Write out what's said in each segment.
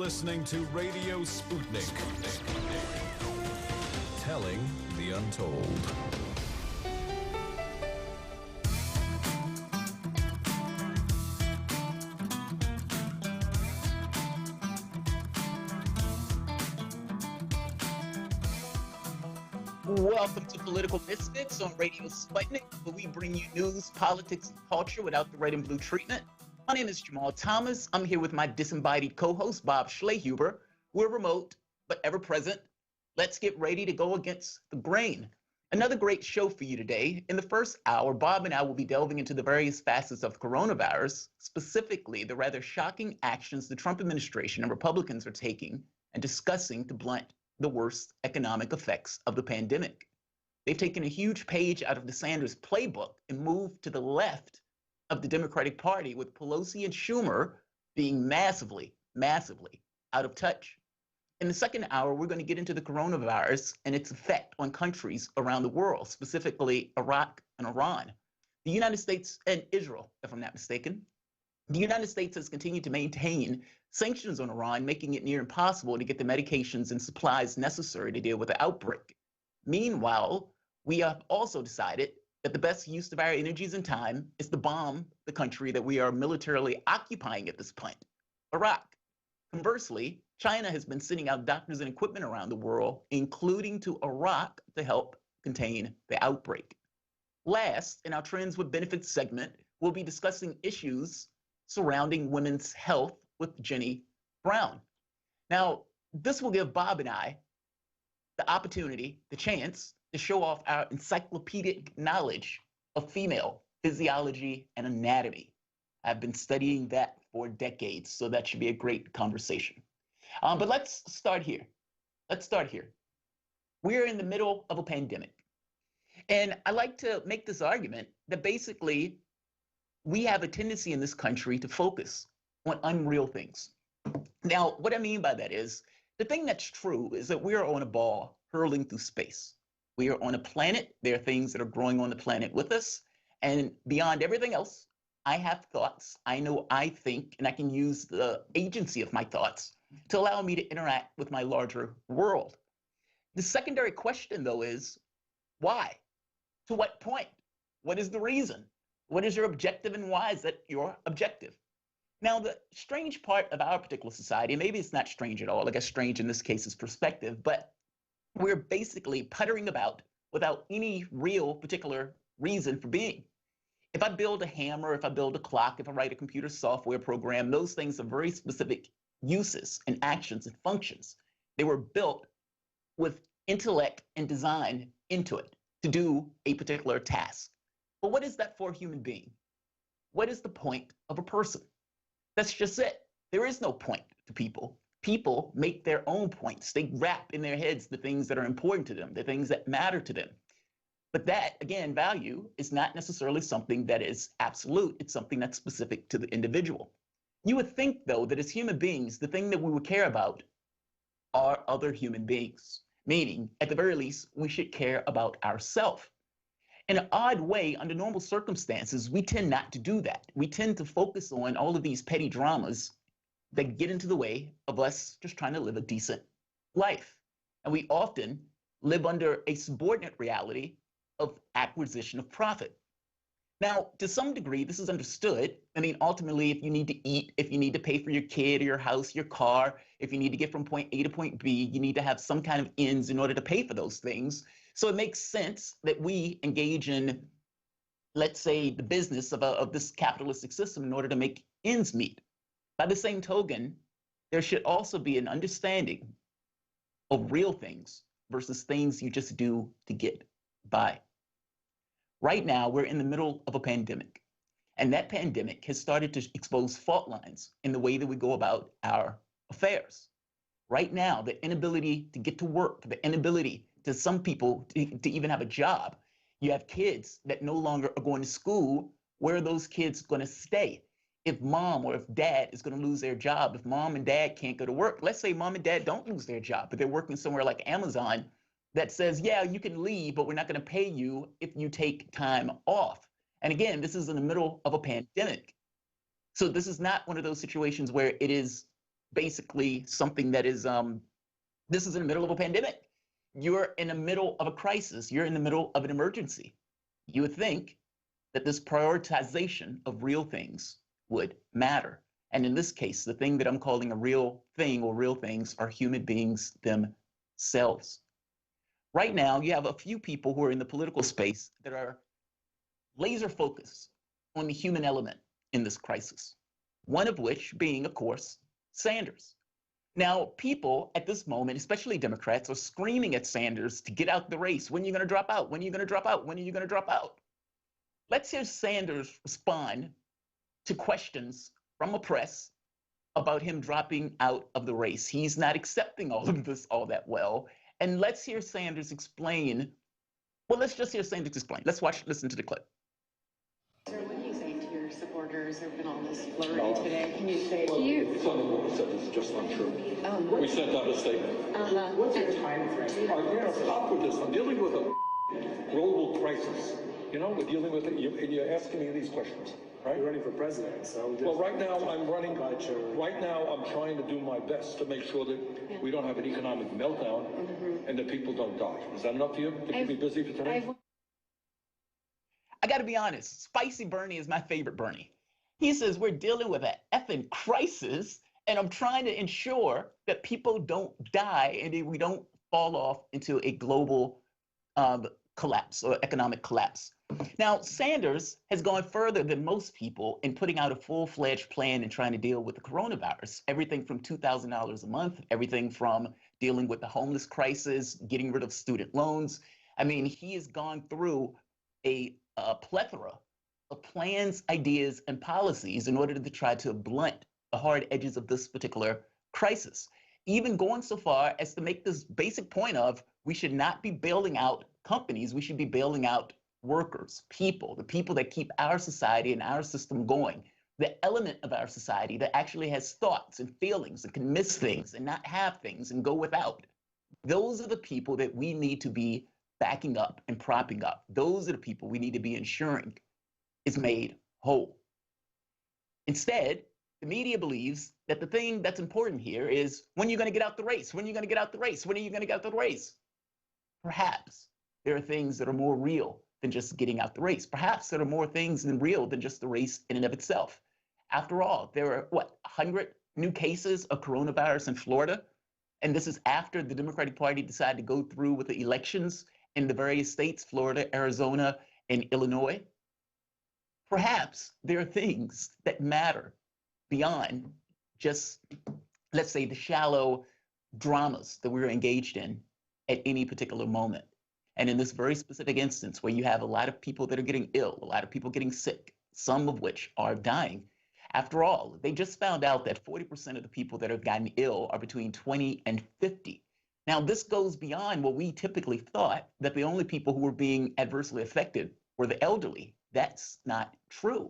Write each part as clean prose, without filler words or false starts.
listening to Radio Sputnik. Telling the untold. Welcome to Political Misfits on Radio Sputnik, where we bring you news, politics, and culture without the red and blue treatment. My name is Jamal Thomas. I'm here with my disembodied co-host, Bob Schlehuber. We're remote, but ever present. Let's get ready to go against the grain. Another great show for you today. In the first hour, Bob and I will be delving into the various facets of coronavirus, specifically the rather shocking actions the Trump administration and Republicans are taking and discussing to blunt the worst economic effects of the pandemic. They've taken a huge page out of the Sanders playbook and moved to the left of the Democratic Party, with Pelosi and Schumer being massively out of touch. In the second hour, we're going to get into the coronavirus and its effect on countries around the world, specifically Iraq and Iran. The United States and Israel, if I'm not mistaken. The United States has continued to maintain sanctions on Iran, making it near impossible to get the medications and supplies necessary to deal with the outbreak. Meanwhile, we have also decided that the best use of our energies and time is to bomb the country that we are militarily occupying at this point, Iraq. Conversely, China has been sending out doctors and equipment around the world, including to Iraq, to help contain the outbreak. Last, in our Trends with Benefits segment, we'll be discussing issues surrounding women's health with Jenny Brown. Now, this will give Bob and I the opportunity, the chance, to show off our encyclopedic knowledge of female physiology and anatomy. I've been studying that for decades, so that should be a great conversation. But let's start here. We're in the middle of a pandemic. And I like to make this argument that basically we have a tendency in this country to focus on unreal things. Now, what I mean by that is, the thing that's true is that we are on a ball hurling through space. We are on a planet. There are things that are growing on the planet with us. And beyond everything else, I have thoughts. I know I think, and I can use the agency of my thoughts to allow me to interact with my larger world. The secondary question, though, is why? To what point? What is the reason? What is your objective, and why is that your objective? Now, the strange part of our particular society, maybe it's not strange at all, I guess strange in this case is perspective, but we're basically puttering about without any real particular reason for being. If I build a hammer, if I build a clock, if I write a computer software program, those things are very specific uses and actions and functions. They were built with intellect and design into it to do a particular task. But what is that for a human being? What is the point of a person? That's just it. There is no point to people. People make their own points. They wrap in their heads the things that are important to them, the things that matter to them. But that, again, value is not necessarily something that is absolute. It's something that's specific to the individual. You would think, though, that as human beings, the thing that we would care about are other human beings, meaning, at the very least, we should care about ourselves. In an odd way, under normal circumstances, we tend not to do that. We tend to focus on all of these petty dramas that get into the way of us just trying to live a decent life. And we often live under a subordinate reality of acquisition of profit. Now, to some degree, this is understood. I mean, ultimately, if you need to eat, if you need to pay for your kid or your house, your car, if you need to get from point A to point B, you need to have some kind of ends in order to pay for those things. So it makes sense that we engage in, let's say, the business of this capitalistic system in order to make ends meet. By the same token, there should also be an understanding of real things versus things you just do to get by. Right now, we're in the middle of a pandemic, and that pandemic has started to expose fault lines in the way that we go about our affairs. Right now, the inability to get to work, the inability to some people to even have a job. You have kids that no longer are going to school. Where are those kids going to stay? If mom or if dad is going to lose their job, if mom and dad can't go to work, let's say mom and dad don't lose their job, but they're working somewhere like Amazon that says, yeah, you can leave, but we're not going to pay you if you take time off. And again, this is in the middle of a pandemic. So this is not one of those situations where it is basically something that is, this is in the middle of a pandemic. You're in the middle of a crisis. You're in the middle of an emergency. You would think that this prioritization of real things would matter. And in this case, the thing that I'm calling a real thing or real things are human beings themselves. Right now, you have a few people who are in the political space that are laser focused on the human element in this crisis. One of which being, of course, Sanders. Now, people at this moment, especially Democrats, are screaming at Sanders to get out the race. When are you going to drop out? When are you going to drop out? When are you going to drop out? Let's hear Sanders respond to questions from the press about him dropping out of the race. He's not accepting all of this all that well. And let's hear Sanders explain. Well, let's just hear Sanders explain. Listen to the clip. Sir, what do you say to your supporters? There have been all this flurry today. Can you say Some of what was said is just not true. We sent out a statement. What's your time frame? Stop with this. I'm dealing with a global crisis. You know, we're dealing with it, and you're asking me these questions, right? You're running for president, so well, right now I'm running. Right now I'm trying to do my best to make sure that we don't have an economic meltdown and that people don't die. Is that enough for you to keep me busy for today? I got to be honest. Spicy Bernie is my favorite Bernie. He says we're dealing with an effing crisis, and I'm trying to ensure that people don't die and that we don't fall off into a global collapse or economic collapse. Now, Sanders has gone further than most people in putting out a full-fledged plan and trying to deal with the coronavirus. Everything from $2,000 a month, everything from dealing with the homeless crisis, getting rid of student loans. I mean, he has gone through a plethora of plans, ideas, and policies in order to try to blunt the hard edges of this particular crisis. Even going so far as to make this basic point of we should not be bailing out companies, we should be bailing out workers, people, the people that keep our society and our system going, the element of our society that actually has thoughts and feelings and can miss things and not have things and go without. Those are the people that we need to be backing up and propping up. Those are the people we need to be ensuring is made whole. Instead, the media believes that the thing that's important here is when you're going to get out the race, when you're going to get out the race, when are you going to get out the race? Perhaps there are things that are more real than just getting out the race. Perhaps there are more things than real than just the race in and of itself. After all, there are, 100 new cases of coronavirus in Florida? And this is after the Democratic Party decided to go through with the elections in the various states, Florida, Arizona, and Illinois. Perhaps there are things that matter beyond just, let's say, the shallow dramas that we're engaged in at any particular moment. And in this very specific instance where you have a lot of people that are getting ill, a lot of people getting sick, some of which are dying. After all, they just found out that 40% of the people that have gotten ill are between 20 and 50. Now, this goes beyond what we typically thought, that the only people who were being adversely affected were the elderly. That's not true.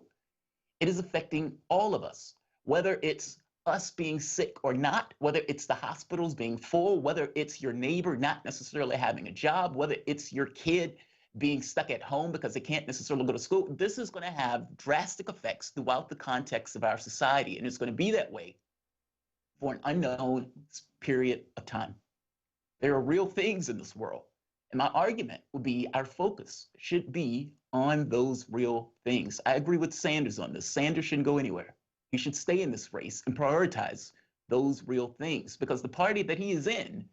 It is affecting all of us, whether it's us being sick or not, whether it's the hospitals being full, whether it's your neighbor not necessarily having a job, whether it's your kid being stuck at home because they can't necessarily go to school. This is going to have drastic effects throughout the context of our society, and it's going to be that way for an unknown period of time. There are real things in this world, and my argument would be our focus should be on those real things. I agree with Sanders on this. Sanders shouldn't go anywhere. He should stay in this race and prioritize those real things, because the party that he is in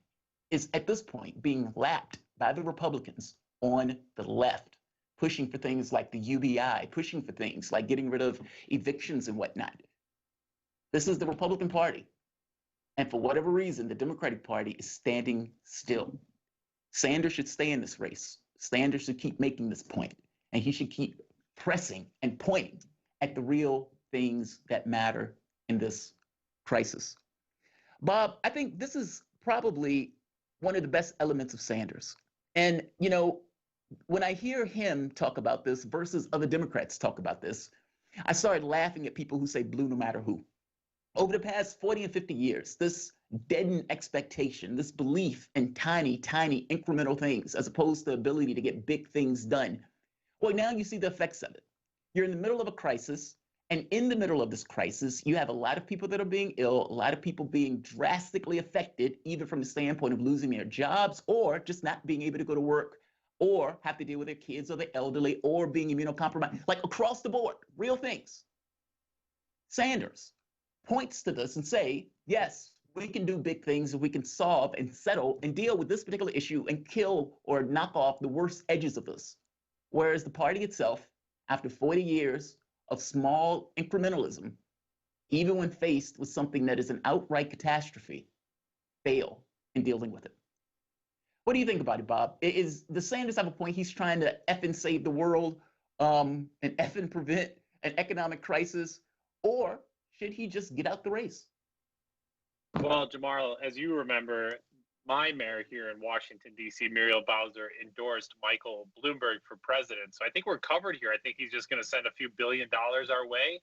is at this point being lapped by the Republicans on the left, pushing for things like the UBI, pushing for things like getting rid of evictions and whatnot. This is the Republican Party. And for whatever reason, the Democratic Party is standing still. Sanders should stay in this race. Sanders should keep making this point, and he should keep pressing and pointing at the real things that matter in this crisis. Bob, I think this is probably one of the best elements of Sanders. And, when I hear him talk about this versus other Democrats talk about this, I started laughing at people who say blue no matter who. Over the past 40 and 50 years, this deadened expectation, this belief in tiny, tiny incremental things, as opposed to the ability to get big things done. Well, now you see the effects of it. You're in the middle of a crisis, And in the middle of this crisis, you have a lot of people that are being ill, a lot of people being drastically affected, either from the standpoint of losing their jobs or just not being able to go to work or have to deal with their kids or the elderly or being immunocompromised, like across the board, real things. Sanders points to this and say, yes, we can do big things if we can solve and settle and deal with this particular issue and kill or knock off the worst edges of this. Whereas the party itself, after 40 years of small incrementalism, even when faced with something that is an outright catastrophe, fail in dealing with it. What do you think about it, Bob? Is the Sanders have a point? He's trying to effing save the world and effing prevent an economic crisis, or should he just get out the race? Well, Jamal, as you remember, my mayor here in Washington, D.C., Muriel Bowser, endorsed Michael Bloomberg for president. So I think we're covered here. I think he's just going to send a few $1 billion our way.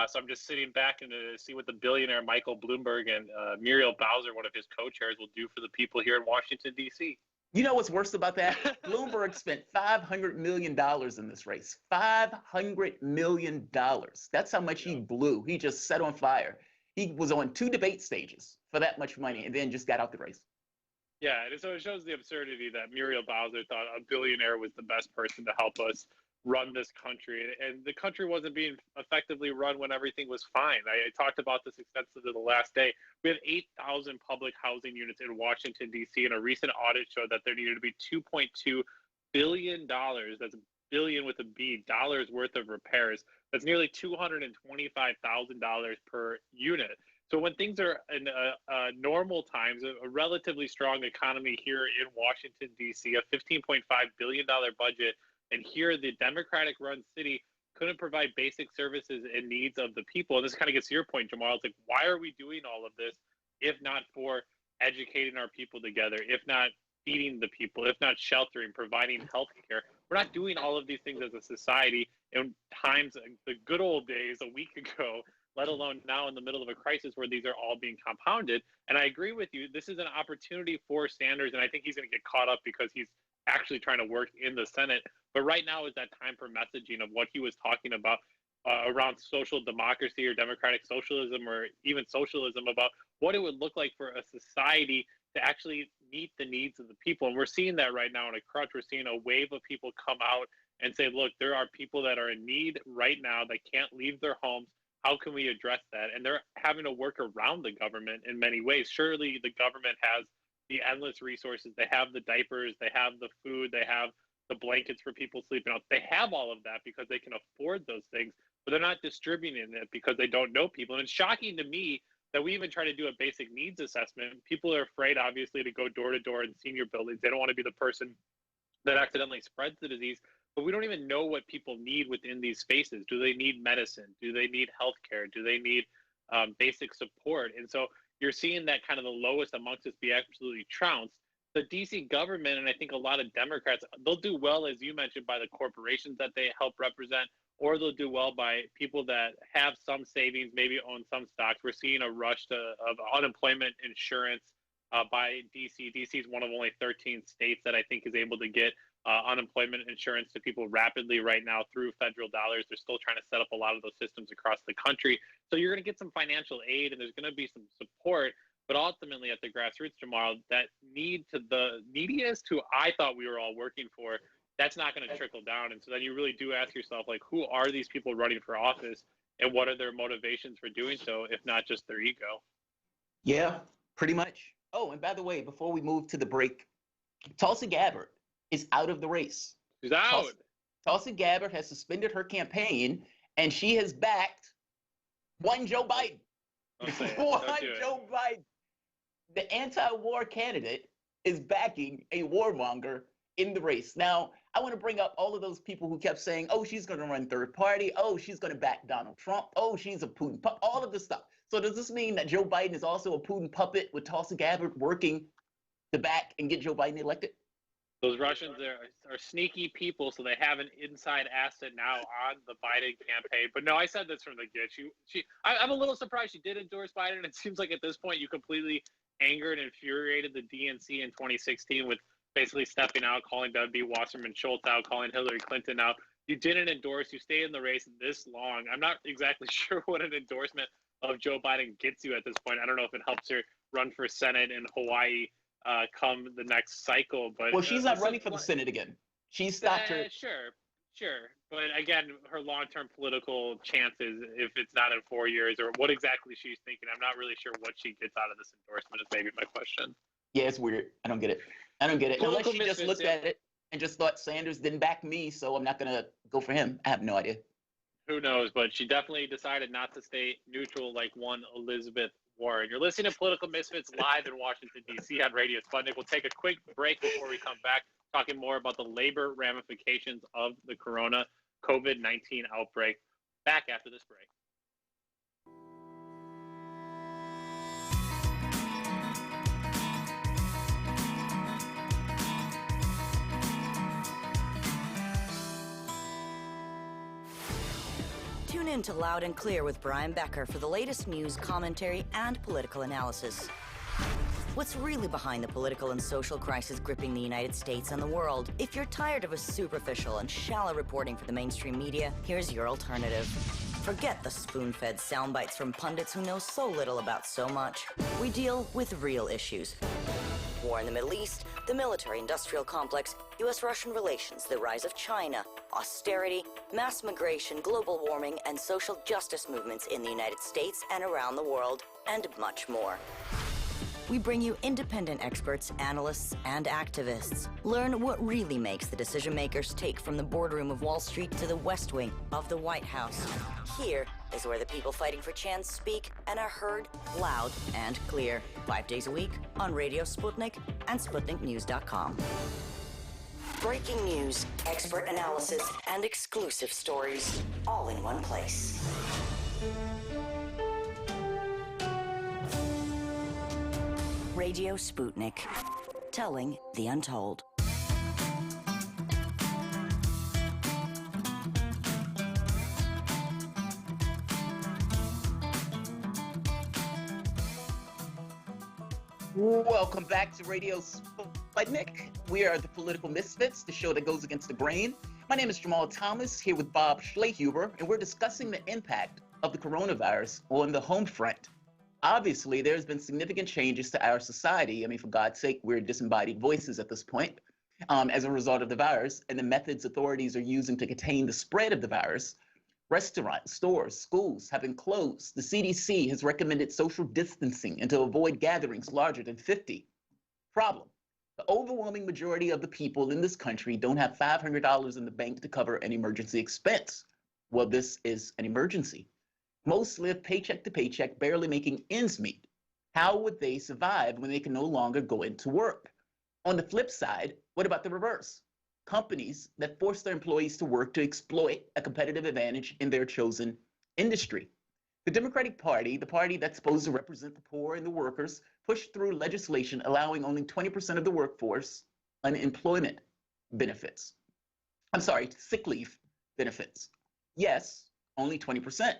So I'm just sitting back and to see what the billionaire Michael Bloomberg and Muriel Bowser, one of his co-chairs, will do for the people here in Washington, D.C. You know what's worse about that? Bloomberg spent $500 million in this race. $500 million. That's how much he blew. He just set on fire. He was on 2 debate stages for that much money and then just got out the race. Yeah, and so it shows the absurdity that Muriel Bowser thought a billionaire was the best person to help us run this country. And the country wasn't being effectively run when everything was fine. I talked about this extensively the last day. We have 8,000 public housing units in Washington, D.C., and a recent audit showed that there needed to be $2.2 billion, that's a billion with a B, dollars worth of repairs. That's nearly $225,000 per unit. So when things are in normal times, a relatively strong economy here in Washington, D.C., a $15.5 billion budget, and here the Democratic-run city couldn't provide basic services and needs of the people. And this kind of gets to your point, Jamal. It's like, why are we doing all of this if not for educating our people together, if not feeding the people, if not sheltering, providing health care? We're not doing all of these things as a society in times, the good old days a week ago, let alone now in the middle of a crisis where these are all being compounded. And I agree with you. This is an opportunity for Sanders, and I think he's going to get caught up because he's actually trying to work in the Senate. But right now is that time for messaging of what he was talking about around social democracy or democratic socialism or even socialism, about what it would look like for a society to actually meet the needs of the people. And we're seeing that right now in a crunch. We're seeing a wave of people come out and say, look, there are people that are in need right now that can't leave their homes. How can we address that? And they're having to work around the government in many ways. Surely the government has the endless resources. They have the diapers, they have the food, they have the blankets for people sleeping out. They have all of that because they can afford those things, but they're not distributing it because they don't know people. And it's shocking to me that we even try to do a basic needs assessment. People are afraid, obviously, to go door to door in senior buildings. They don't want to be the person that accidentally spreads the disease, but we don't even know what people need within these spaces. Do they need medicine? Do they need healthcare? Do they need basic support? And so you're seeing that kind of the lowest amongst us be absolutely trounced. The DC government, and I think a lot of Democrats, they'll do well, as you mentioned, by the corporations that they help represent, or they'll do well by people that have some savings, maybe own some stocks. We're seeing a rush of unemployment insurance by DC. DC is one of only 13 states that I think is able to get unemployment insurance to people rapidly right now through federal dollars. They're still trying to set up a lot of those systems across the country. So you're going to get some financial aid and there's going to be some support. But ultimately at the grassroots, Jamal, that need to the neediest who I thought we were all working for, that's not going to trickle down. And so then you really do ask yourself, like, who are these people running for office and what are their motivations for doing so, if not just their ego? Yeah, pretty much. Oh, and by the way, before we move to the break, Tulsi Gabbard is out of the race. She's out. Tulsi Gabbard has suspended her campaign, and she has backed one Joe Biden. One Joe Biden. The anti-war candidate is backing a warmonger in the race. Now, I want to bring up all of those people who kept saying, oh, she's going to run third party. Oh, she's going to back Donald Trump. Oh, she's a Putin puppet. All of this stuff. So does this mean that Joe Biden is also a Putin puppet with Tulsi Gabbard working to back and get Joe Biden elected? Those Russians are sneaky people, so they have an inside asset now on the Biden campaign. But no, I said this from the get. I'm a little surprised she did endorse Biden. It seems like at this point you completely angered and infuriated the DNC in 2016 with basically stepping out, calling W. Wasserman Schultz out, calling Hillary Clinton out. You didn't endorse. You stayed in the race this long. I'm not exactly sure what an endorsement of Joe Biden gets you at this point. I don't know if it helps her run for Senate in Hawaii come the next cycle. But Well, she's not running for the Senate again. She stopped her. Sure. But again, her long-term political chances, if it's not in 4 years, or what exactly she's thinking, I'm not really sure what she gets out of this endorsement is maybe my question. Yeah, it's weird. I don't get it. Political Unless she just misfits, looked yeah. at it and just thought Sanders didn't back me, so I'm not going to go for him. I have no idea. Who knows? But she definitely decided not to stay neutral like one Elizabeth Warren. You're listening to Political Misfits live in Washington, D.C. on Radio Sputnik. We'll take a quick break before we come back, talking more about the labor ramifications of the corona COVID-19 outbreak. Back after this break. Tune in to Loud and Clear with Brian Becker for the latest news, commentary, and political analysis. What's really behind the political and social crisis gripping the United States and the world? If you're tired of a superficial and shallow reporting for the mainstream media, here's your alternative. Forget the spoon-fed sound bites from pundits who know so little about so much. We deal with real issues. War in the Middle East, the military-industrial complex, U.S.-Russian relations, the rise of China, austerity, mass migration, global warming, and social justice movements in the United States and around the world, and much more. We bring you independent experts, analysts, and activists. Learn what really makes the decision makers take from the boardroom of Wall Street to the West Wing of the White House. Here is where the people fighting for chance speak and are heard loud and clear. 5 days a week on Radio Sputnik and SputnikNews.com. Breaking news, expert analysis, and exclusive stories, all in one place. Radio Sputnik, telling the untold. Welcome back to Radio Sputnik. We are the Political Misfits, the show that goes against the grain. My name is Jamal Thomas, here with Bob Schlehuber, and we're discussing the impact of the coronavirus on the home front. Obviously, there's been significant changes to our society. I mean, for God's sake, we're disembodied voices at this point as a result of the virus and the methods authorities are using to contain the spread of the virus. Restaurants, stores, schools have been closed. The CDC has recommended social distancing and to avoid gatherings larger than 50. Problem: the overwhelming majority of the people in this country don't have $500 in the bank to cover an emergency expense. Well, this is an emergency. Most live paycheck to paycheck, barely making ends meet. How would they survive when they can no longer go into work? On the flip side, what about the reverse? Companies that force their employees to work to exploit a competitive advantage in their chosen industry. The Democratic Party, the party that's supposed to represent the poor and the workers, pushed through legislation allowing only 20% of the workforce unemployment benefits. Sick leave benefits. Yes, only 20%.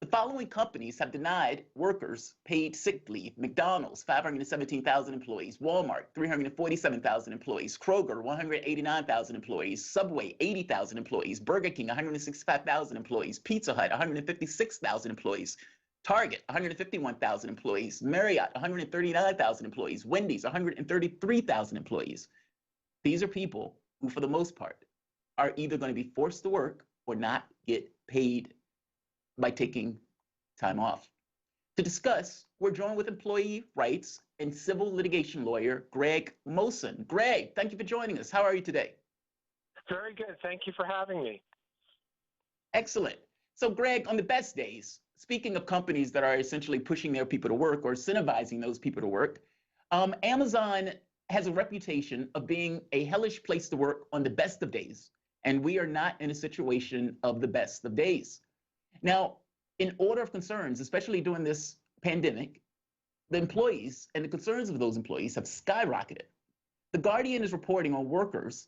The following companies have denied workers paid sick leave: McDonald's, 517,000 employees; Walmart, 347,000 employees; Kroger, 189,000 employees; Subway, 80,000 employees; Burger King, 165,000 employees; Pizza Hut, 156,000 employees; Target, 151,000 employees; Marriott, 139,000 employees; Wendy's, 133,000 employees. These are people who, for the most part, are either going to be forced to work or not get paid by taking time off. To discuss, we're joined with employee rights and civil litigation lawyer Greg Mosen. Greg, thank you for joining us. How are you today? Very good. Thank you for having me. Excellent. So Greg, on the best days, speaking of companies that are essentially pushing their people to work or incentivizing those people to work, Amazon has a reputation of being a hellish place to work on the best of days, and we are not in a situation of the best of days. Now, in order of concerns, especially during this pandemic, the employees and the concerns of those employees have skyrocketed. The Guardian is reporting on workers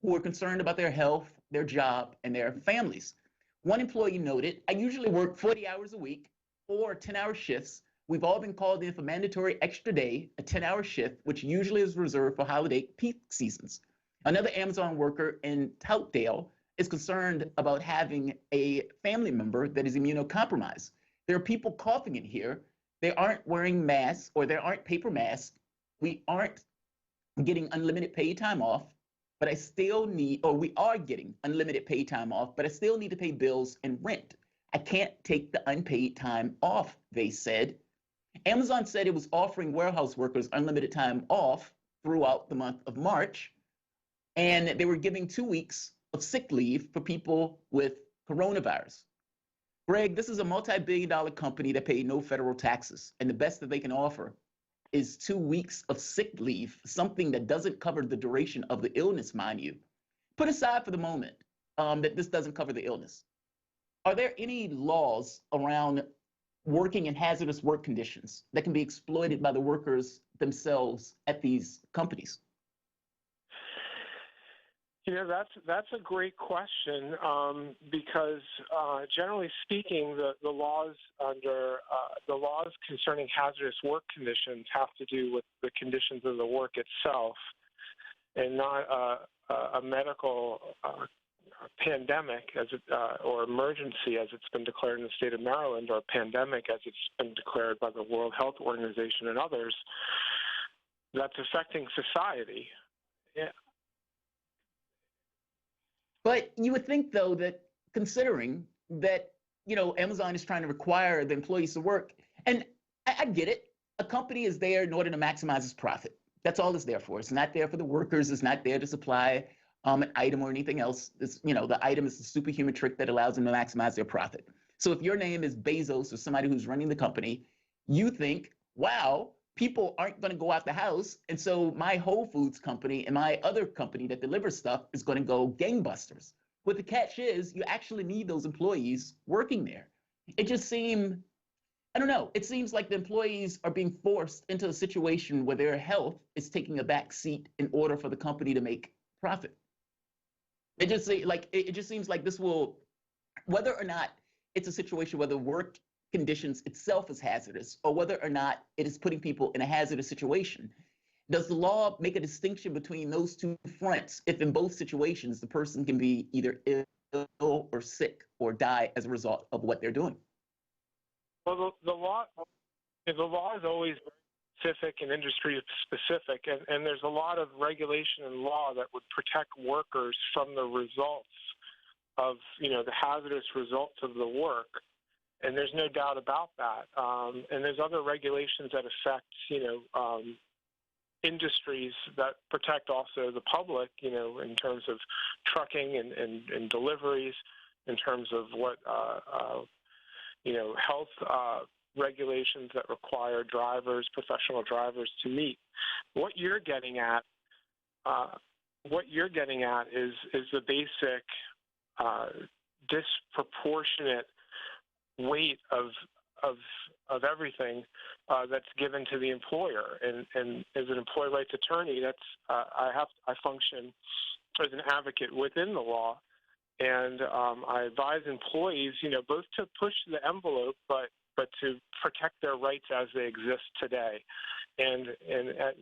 who are concerned about their health, their job, and their families. One employee noted, "I usually work 40 hours a week or 10-hour shifts. We've all been called in for mandatory extra day, a 10-hour shift, which usually is reserved for holiday peak seasons." Another Amazon worker in Toutdale is concerned about having a family member that is immunocompromised. There are people coughing in here. They aren't wearing masks, or there aren't paper masks. We aren't getting unlimited paid time off, but I still need, or we are getting unlimited paid time off, but I still need to pay bills and rent. I can't take the unpaid time off, they said. Amazon said it was offering warehouse workers unlimited time off throughout the month of March, and they were giving 2 weeks of sick leave for people with coronavirus. Greg, this is a multi-billion-dollar company that paid no federal taxes, and the best that they can offer is 2 weeks of sick leave, something that doesn't cover the duration of the illness, mind you. Put aside for the moment that this doesn't cover the illness. Are there any laws around working in hazardous work conditions that can be exploited by the workers themselves at these companies? That's a great question, because generally speaking, the laws concerning hazardous work conditions have to do with the conditions of the work itself, and not a medical pandemic or emergency as it's been declared in the state of Maryland, or pandemic as it's been declared by the World Health Organization and others. That's affecting society. Yeah. But you would think, though, that considering that, Amazon is trying to require the employees to work, and I get it. A company is there in order to maximize its profit. That's all it's there for. It's not there for the workers. It's not there to supply an item or anything else. It's, the item is a superhuman trick that allows them to maximize their profit. So if your name is Bezos or somebody who's running the company, you think, wow, people aren't going to go out the house, and so my Whole Foods company and my other company that delivers stuff is going to go gangbusters. What the catch is, you actually need those employees working there. It just seemed, I don't know, it seems like the employees are being forced into a situation where their health is taking a back seat in order for the company to make profit. It just seems like this will, whether or not it's a situation where the work conditions itself is hazardous, or whether or not it is putting people in a hazardous situation. Does the law make a distinction between those two fronts if in both situations the person can be either ill or sick or die as a result of what they're doing? Well, the law is always specific and industry specific, and there's a lot of regulation and law that would protect workers from the results of, the hazardous results of the work. And there's no doubt about that. And there's other regulations that affect, industries that protect also the public, in terms of trucking and deliveries, in terms of what, health regulations that require professional drivers to meet. What you're getting at is the basic disproportionate weight of everything that's given to the employer, and as an employee rights attorney, that's I function as an advocate within the law, and I advise employees, both to push the envelope, but to protect their rights as they exist today. And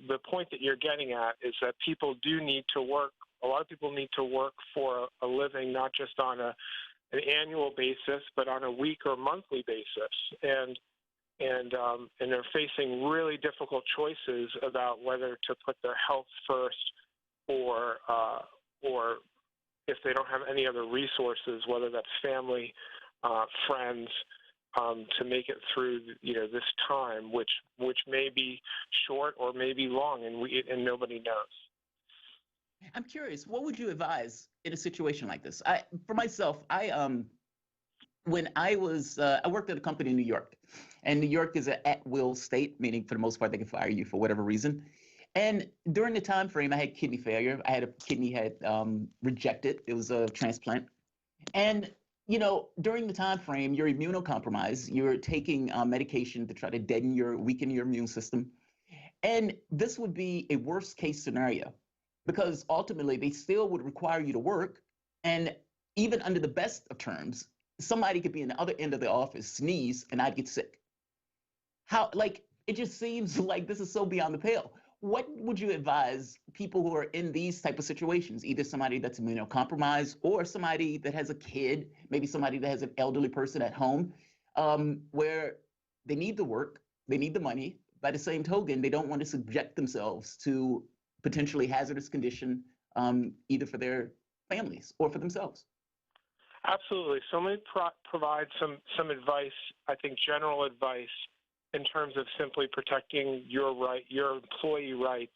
the point that you're getting at is that people do need to work. A lot of people need to work for a living, not just on an annual basis, but on a week or monthly basis, and they're facing really difficult choices about whether to put their health first, or if they don't have any other resources, whether that's family, friends, to make it through this time, which may be short or may be long, and nobody knows. I'm curious, what would you advise in a situation like this? For myself, when I worked at a company in New York, and New York is an at-will state, meaning for the most part they can fire you for whatever reason. And during the time frame, I had kidney failure. I had a kidney had rejected. It was a transplant. And during the time frame, you're immunocompromised. You're taking medication to try to weaken your immune system. And this would be a worst case scenario, because ultimately they still would require you to work. And even under the best of terms, somebody could be in the other end of the office, sneeze, and I'd get sick. It just seems like this is so beyond the pale. What would you advise people who are in these type of situations, either somebody that's immunocompromised or somebody that has a kid, maybe somebody that has an elderly person at home, where they need the work, they need the money. By the same token, they don't want to subject themselves to potentially hazardous condition, either for their families or for themselves. Absolutely. So let me provide some advice, I think general advice in terms of simply protecting your employee rights,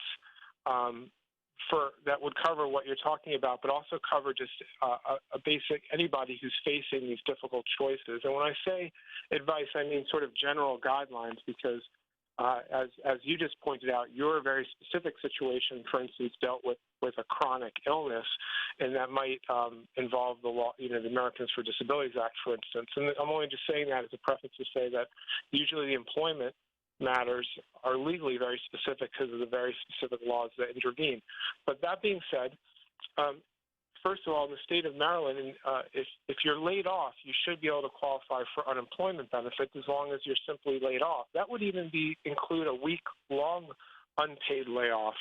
that would cover what you're talking about, but also cover just a basic, anybody who's facing these difficult choices. And when I say advice, I mean sort of general guidelines, because as you just pointed out, your very specific situation, for instance, dealt with a chronic illness, and that might involve the law, the Americans for Disabilities Act, for instance. And I'm only just saying that as a preface to say that usually the employment matters are legally very specific because of the very specific laws that intervene. But that being said, first of all, in the state of Maryland, if you're laid off, you should be able to qualify for unemployment benefits as long as you're simply laid off. That would even include a week-long unpaid layoff.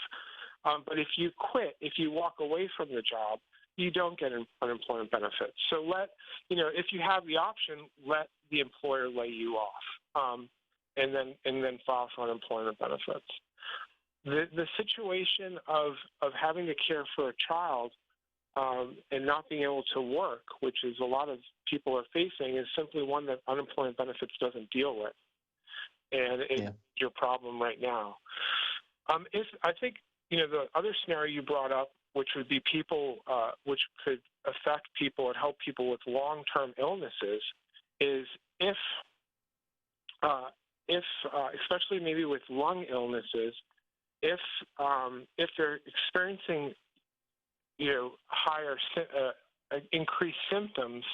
But if you quit, if you walk away from the job, you don't get unemployment benefits. So if you have the option, let the employer lay you off, and then file for unemployment benefits. The situation of having to care for a child and not being able to work, which is a lot of people are facing, is simply one that unemployment benefits doesn't deal with, and it's your problem right now. I think the other scenario you brought up, which would be people, which could affect people and help people with long-term illnesses, is if especially maybe with lung illnesses, if they're experiencing higher increased symptoms,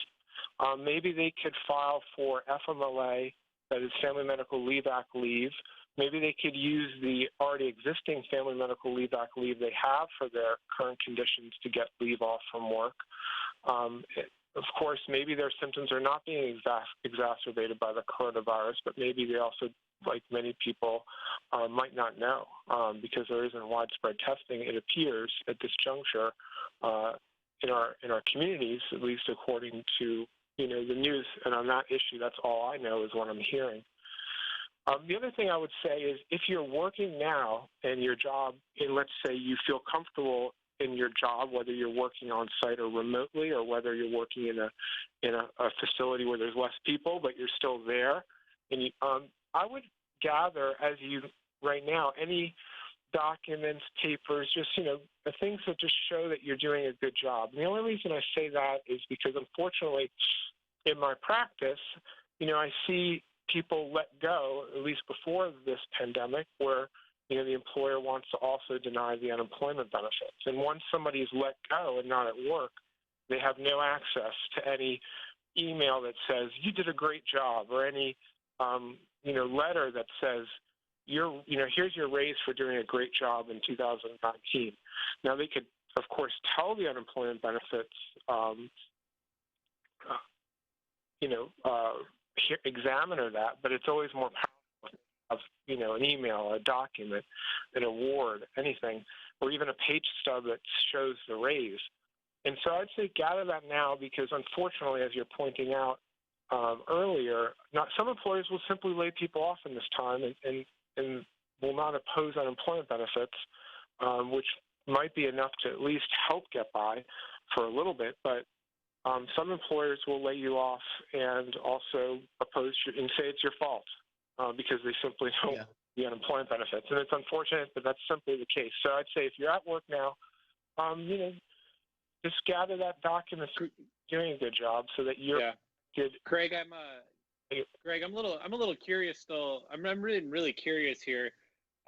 maybe they could file for FMLA, that is Family Medical Leave Act leave. Maybe they could use the already existing Family Medical Leave Act leave they have for their current conditions to get leave off from work. Of course, maybe their symptoms are not being exacerbated by the coronavirus, but maybe they also, like many people, might not know because there isn't widespread testing, it appears, at this juncture in our communities, at least according to the news. And on that issue, that's all I know is what I'm hearing. The other thing I would say is if you're working now in your job, and let's say you feel comfortable in your job, whether you're working on site or remotely, or whether you're working in a facility where there's less people, but you're still there, and I would gather right now any documents, papers, just the things that just show that you're doing a good job. And the only reason I say that is because unfortunately, in my practice, I see people let go, at least before this pandemic, where the employer wants to also deny the unemployment benefits. And once somebody is let go and not at work, they have no access to any email that says you did a great job, or any letter that says here's your raise for doing a great job in 2019. Now they could, of course, tell the unemployment benefits examiner that, but it's always more powerful of an email, a document, an award, anything, or even a page stub that shows the raise. And so I'd say gather that now, because unfortunately, as you're pointing out earlier, some employers will simply lay people off in this time and will not oppose unemployment benefits, which might be enough to at least help get by for a little bit, but some employers will lay you off and also oppose and say it's your fault because they simply don't the unemployment benefits. And it's unfortunate, but that's simply the case. So I'd say if you're at work now, just gather that document, doing a good job, so that you're good. Craig, I'm a little curious still. I'm really curious here.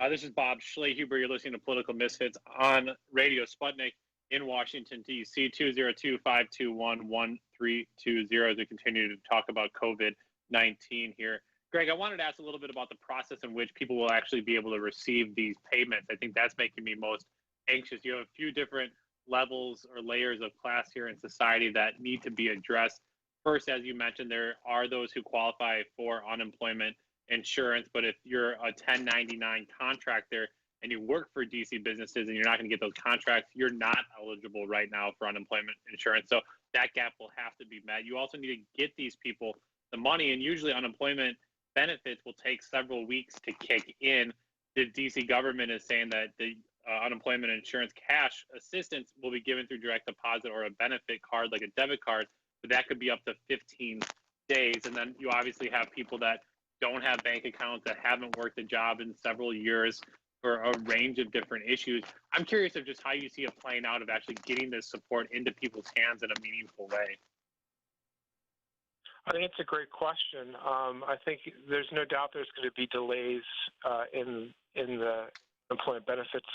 This is Bob Schlehuber. You're listening to Political Misfits on Radio Sputnik in Washington, D.C., 202-521-1320 as we continue to talk about COVID-19 here. Greg, I wanted to ask a little bit about the process in which people will actually be able to receive these payments. I think that's making me most anxious. You have a few different levels or layers of class here in society that need to be addressed. First, as you mentioned, there are those who qualify for unemployment insurance, but if you're a 1099 contractor, and you work for DC businesses and you're not going to get those contracts, you're not eligible right now for unemployment insurance. So that gap will have to be met. You also need to get these people the money, and usually unemployment benefits will take several weeks to kick in. The DC government is saying that the unemployment insurance cash assistance will be given through direct deposit or a benefit card like a debit card, but that could be up to 15 days. And then you obviously have people that don't have bank accounts, that haven't worked a job in several years for a range of different issues. I'm curious of just how you see it playing out of actually getting this support into people's hands in a meaningful way. I think it's a great question. I think there's no doubt there's going to be delays in the employment benefits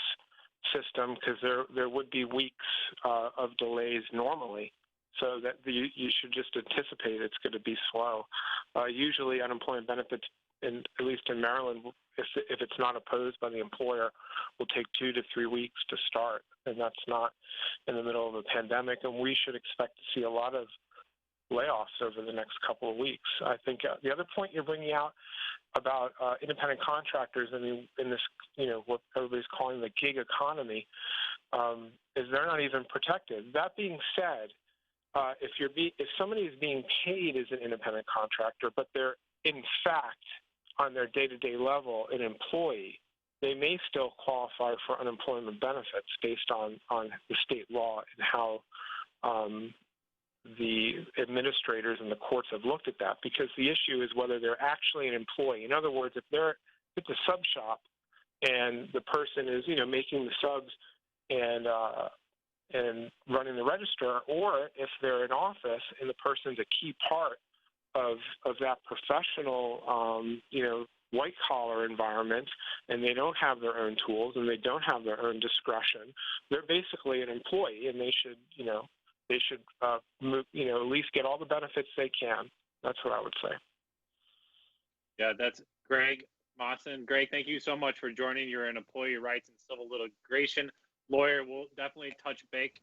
system, because there would be weeks of delays normally. So that you should just anticipate it's going to be slow. Usually, unemployment benefits, at least in Maryland, if it's not opposed by the employer, will take 2 to 3 weeks to start, and that's not in the middle of a pandemic. And we should expect to see a lot of layoffs over the next couple of weeks. I think the other point you're bringing out about independent contractors, I mean, in this, what everybody's calling the gig economy, is they're not even protected. That being said, if somebody is being paid as an independent contractor, but they're in fact on their day-to-day level an employee, they may still qualify for unemployment benefits based on the state law and how the administrators and the courts have looked at that, because the issue is whether they're actually an employee. In other words, if it's a sub shop and the person is, making the subs and running the register, or if they're in office and the person's a key part of that professional, white collar environment, and they don't have their own tools and they don't have their own discretion, they're basically an employee, and they should, at least get all the benefits they can. That's what I would say. Yeah, that's Greg Mawson. Greg, thank you so much for joining. You're an employee rights and civil litigation lawyer. We'll definitely touch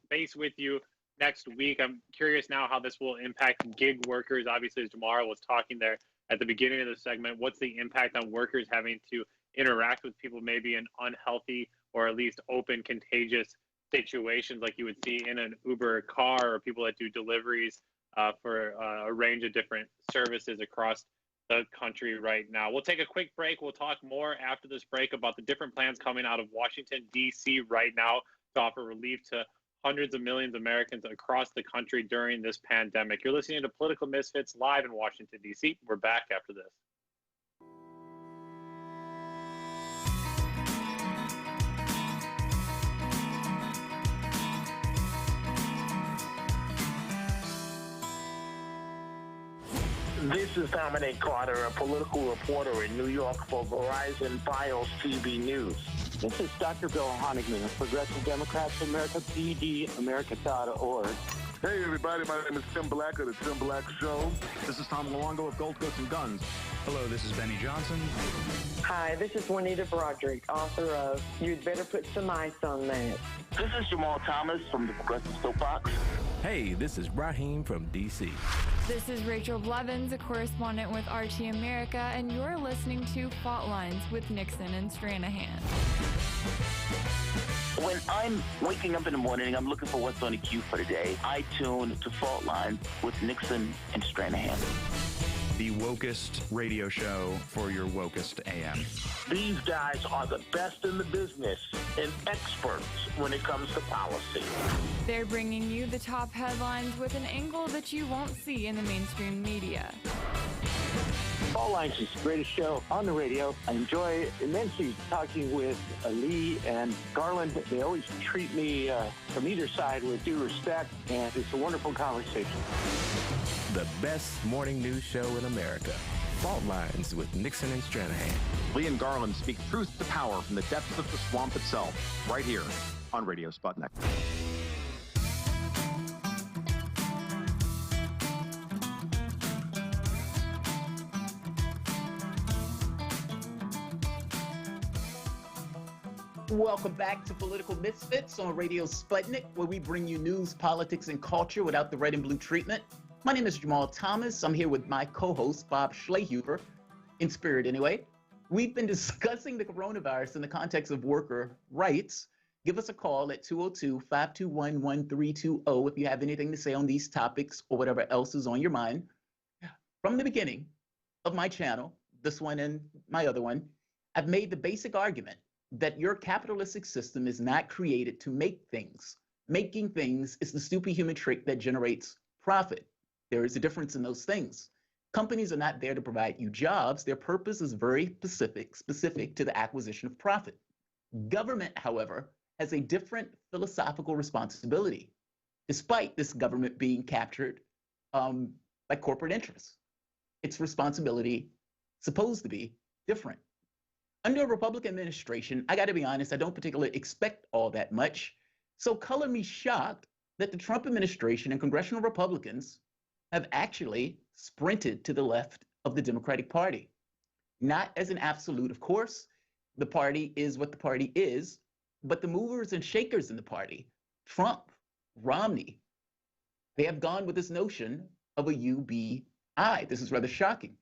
base with you next week. I'm curious now how this will impact gig workers. Obviously, as Jamara was talking there at the beginning of the segment, what's the impact on workers having to interact with people maybe in unhealthy or at least open contagious situations like you would see in an Uber car, or people that do deliveries for a range of different services across the country right now. We'll take a quick break. We'll talk more after this break about the different plans coming out of Washington, D.C. right now to offer relief to hundreds of millions of Americans across the country during this pandemic. You're listening to Political Misfits live in Washington, D.C. We're back after this. This is Dominic Carter, a political reporter in New York for Verizon Fios TV News. This is Dr. Bill Honigman of Progressive Democrats of America, PDAmerica.org. Hey, everybody. My name is Tim Black of The Tim Black Show. This is Tom Luongo of Gold Coast and Guns. Hello, this is Benny Johnson. Hi, this is Juanita Broderick, author of You'd Better Put Some Ice on That. This is Jamal Thomas from the Progressive Soapbox. Hey, this is Raheem from D.C. This is Rachel Blevins, a correspondent with RT America, and you're listening to Fault Lines with Nixon and Stranahan. When I'm waking up in the morning, I'm looking for what's on the queue for the day. I tune to Fault Lines with Nixon and Stranahan. The wokest radio show for your wokest AM. These guys are the best in the business and experts when it comes to policy. They're bringing you the top headlines with an angle that you won't see in the mainstream media. Fault Lines is the greatest show on the radio. I enjoy immensely talking with Lee and Garland. They always treat me from either side with due respect, and it's a wonderful conversation. The best morning news show in America. Fault Lines with Nixon and Stranahan. Lee and Garland speak truth to power from the depths of the swamp itself, right here on Radio Sputnik. Welcome back to Political Misfits on Radio Sputnik, where we bring you news, politics, and culture without the red and blue treatment. My name is Jamal Thomas. I'm here with my co-host, Bob Schlehuber, in spirit anyway. We've been discussing the coronavirus in the context of worker rights. Give us a call at 202-521-1320 if you have anything to say on these topics or whatever else is on your mind. From the beginning of my channel, this one and my other one, I've made the basic argument that your capitalistic system is not created to make things. Making things is the superhuman trick that generates profit. There is a difference in those things. Companies are not there to provide you jobs. Their purpose is very specific to the acquisition of profit. Government, however, has a different philosophical responsibility, despite this government being captured by corporate interests. Its responsibility supposed to be different. Under a Republican administration, I got to be honest, I don't particularly expect all that much. So color me shocked that the Trump administration and congressional Republicans have actually sprinted to the left of the Democratic Party. Not as an absolute, of course. The party is what the party is, but the movers and shakers in the party, Trump, Romney, they have gone with this notion of a UBI. This is rather shocking.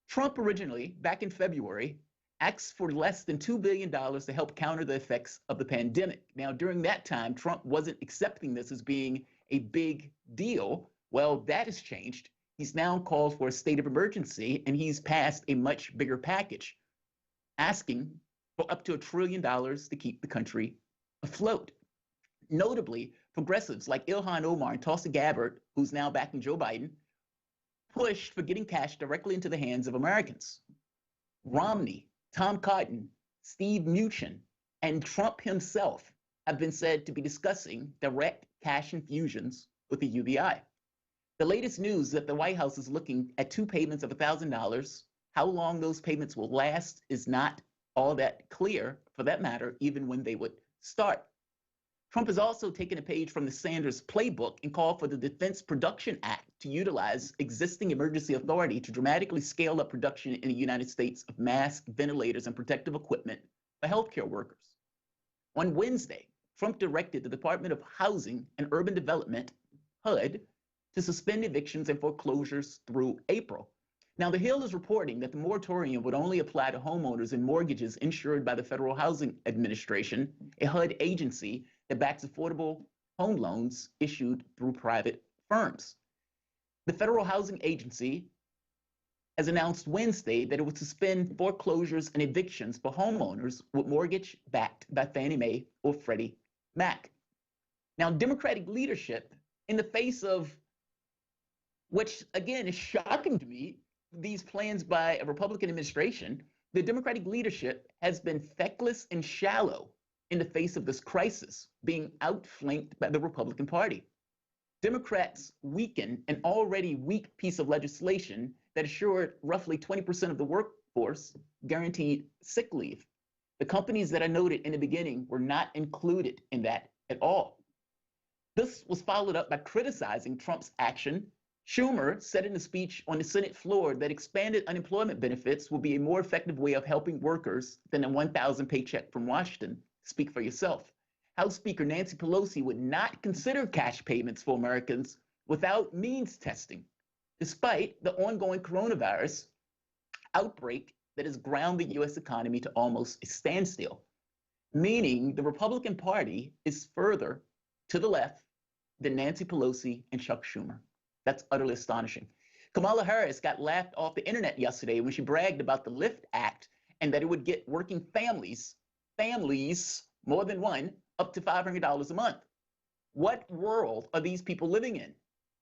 Trump originally, back in February, asked for less than $2 billion to help counter the effects of the pandemic. Now, during that time, Trump wasn't accepting this as being a big deal. Well, that has changed. He's now called for a state of emergency, and he's passed a much bigger package, asking for up to $1 trillion to keep the country afloat. Notably, progressives like Ilhan Omar and Tulsi Gabbard, who's now backing Joe Biden, pushed for getting cash directly into the hands of Americans. Romney, Tom Cotton, Steve Mnuchin, and Trump himself have been said to be discussing direct cash infusions with the UBI. The latest news that the White House is looking at 2 payments of $1,000. How long those payments will last is not all that clear, for that matter, even when they would start. Trump has also taken a page from the Sanders playbook and called for the Defense Production Act to utilize existing emergency authority to dramatically scale up production in the United States of masks, ventilators, and protective equipment for healthcare workers. On Wednesday, Trump directed the Department of Housing and Urban Development, HUD, to suspend evictions and foreclosures through April. Now, The Hill is reporting that the moratorium would only apply to homeowners and mortgages insured by the Federal Housing Administration, a HUD agency that backs affordable home loans issued through private firms. The Federal Housing Agency has announced Wednesday that it would suspend foreclosures and evictions for homeowners with mortgage backed by Fannie Mae or Freddie Mac. Now, Democratic leadership, in the face of, which again is shocking to me, these plans by a Republican administration, the Democratic leadership has been feckless and shallow in the face of this crisis, being outflanked by the Republican Party. Democrats weaken an already weak piece of legislation that assured roughly 20% of the workforce guaranteed sick leave. The companies that I noted in the beginning were not included in that at all. This was followed up by criticizing Trump's action. Schumer said in a speech on the Senate floor that expanded unemployment benefits will be a more effective way of helping workers than a $1,000 paycheck from Washington. Speak for yourself. House Speaker Nancy Pelosi would not consider cash payments for Americans without means testing, despite the ongoing coronavirus outbreak that has ground the U.S. economy to almost a standstill, meaning the Republican Party is further to the left than Nancy Pelosi and Chuck Schumer. That's utterly astonishing. Kamala Harris got laughed off the internet yesterday when she bragged about the LIFT Act and that it would get working families, more than one, up to $500 a month. What world are these people living in?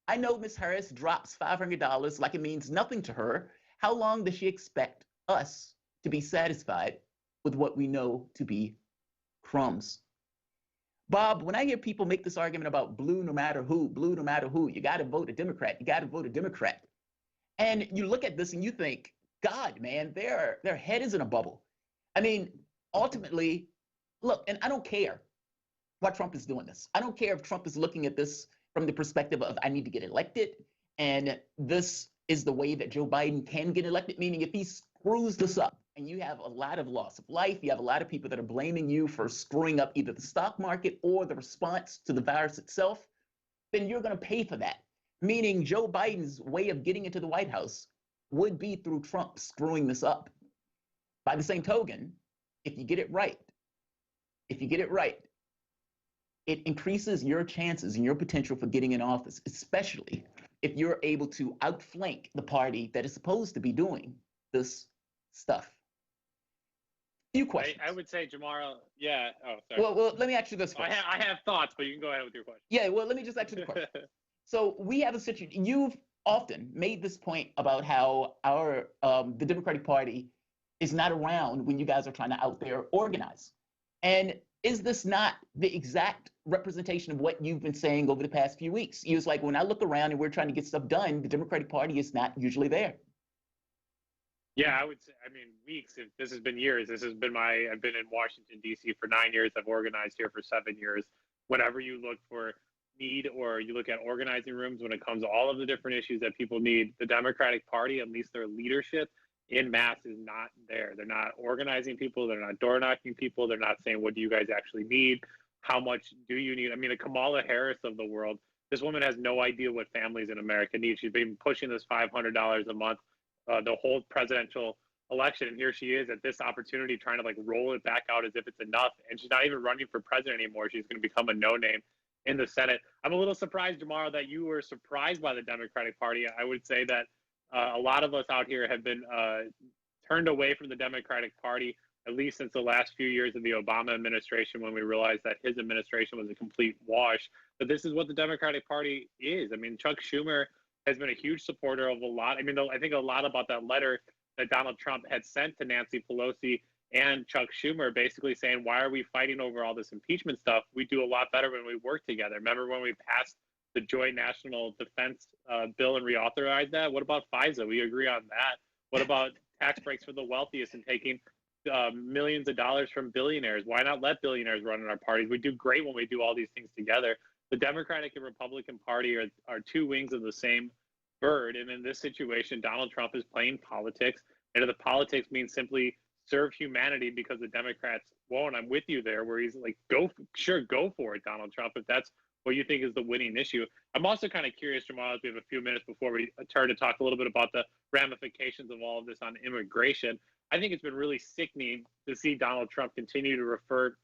I know Ms. Harris drops $500 like it means nothing to her. How long does she expect us to be satisfied with what we know to be crumbs? Bob, when I hear people make this argument about blue no matter who, you got to vote a Democrat, you got to vote a Democrat. And you look at this and you think, God, man, their head is in a bubble. I mean, ultimately, look, and I don't care why Trump is doing this. I don't care if Trump is looking at this from the perspective of I need to get elected, and this is the way that Joe Biden can get elected, meaning if he screws this up and you have a lot of loss of life, you have a lot of people that are blaming you for screwing up either the stock market or the response to the virus itself, then you're going to pay for that. Meaning Joe Biden's way of getting into the White House would be through Trump screwing this up. By the same token, if you get it right, it increases your chances and your potential for getting in office, especially if you're able to outflank the party that is supposed to be doing this stuff. Few questions. I would say, Jamara, yeah. Oh, sorry. Well, let me ask you this first. I have thoughts, but you can go ahead with your question. Yeah, well, let me just ask you the question. So we have a situation. You've often made this point about how the Democratic Party is not around when you guys are trying to out there organize. And is this not the exact representation of what you've been saying over the past few weeks? It was like, when I look around and we're trying to get stuff done, the Democratic Party is not usually there. Yeah, I would say, I mean, weeks. If this has been years. This has been I've been in Washington, D.C. for 9 years. I've organized here for 7 years. Whenever you look for need or you look at organizing rooms when it comes to all of the different issues that people need, the Democratic Party, at least their leadership in mass, is not there. They're not organizing people. They're not door knocking people. They're not saying, what do you guys actually need? How much do you need? I mean, the Kamala Harris of the world, this woman has no idea what families in America need. She's been pushing this $500 a month the whole presidential election, and here she is at this opportunity trying to like roll it back out as if it's enough, and she's not even running for president anymore. She's going to become a no-name in the Senate. I'm a little surprised, Jamara, that you were surprised by the Democratic Party. I would say that a lot of us out here have been turned away from the Democratic Party, at least since the last few years of the Obama administration, when we realized that his administration was a complete wash. But this is what the Democratic Party is. I mean, Chuck Schumer has been a huge supporter of a lot. I mean, I think a lot about that letter that Donald Trump had sent to Nancy Pelosi and Chuck Schumer, basically saying, why are we fighting over all this impeachment stuff? We do a lot better when we work together. Remember when we passed the Joint National Defense Bill and reauthorized that? What about FISA? We agree on that. What about tax breaks for the wealthiest and taking millions of dollars from billionaires? Why not let billionaires run in our parties? We do great when we do all these things together. The Democratic and Republican Party are two wings of the same bird. And in this situation, Donald Trump is playing politics. And the politics means simply serve humanity because the Democrats won't. I'm with you there, where he's like, go for it, Donald Trump, if that's what you think is the winning issue. I'm also kind of curious, Jamal, as we have a few minutes before we turn to talk a little bit about the ramifications of all of this on immigration. I think it's been really sickening to see Donald Trump continue to refer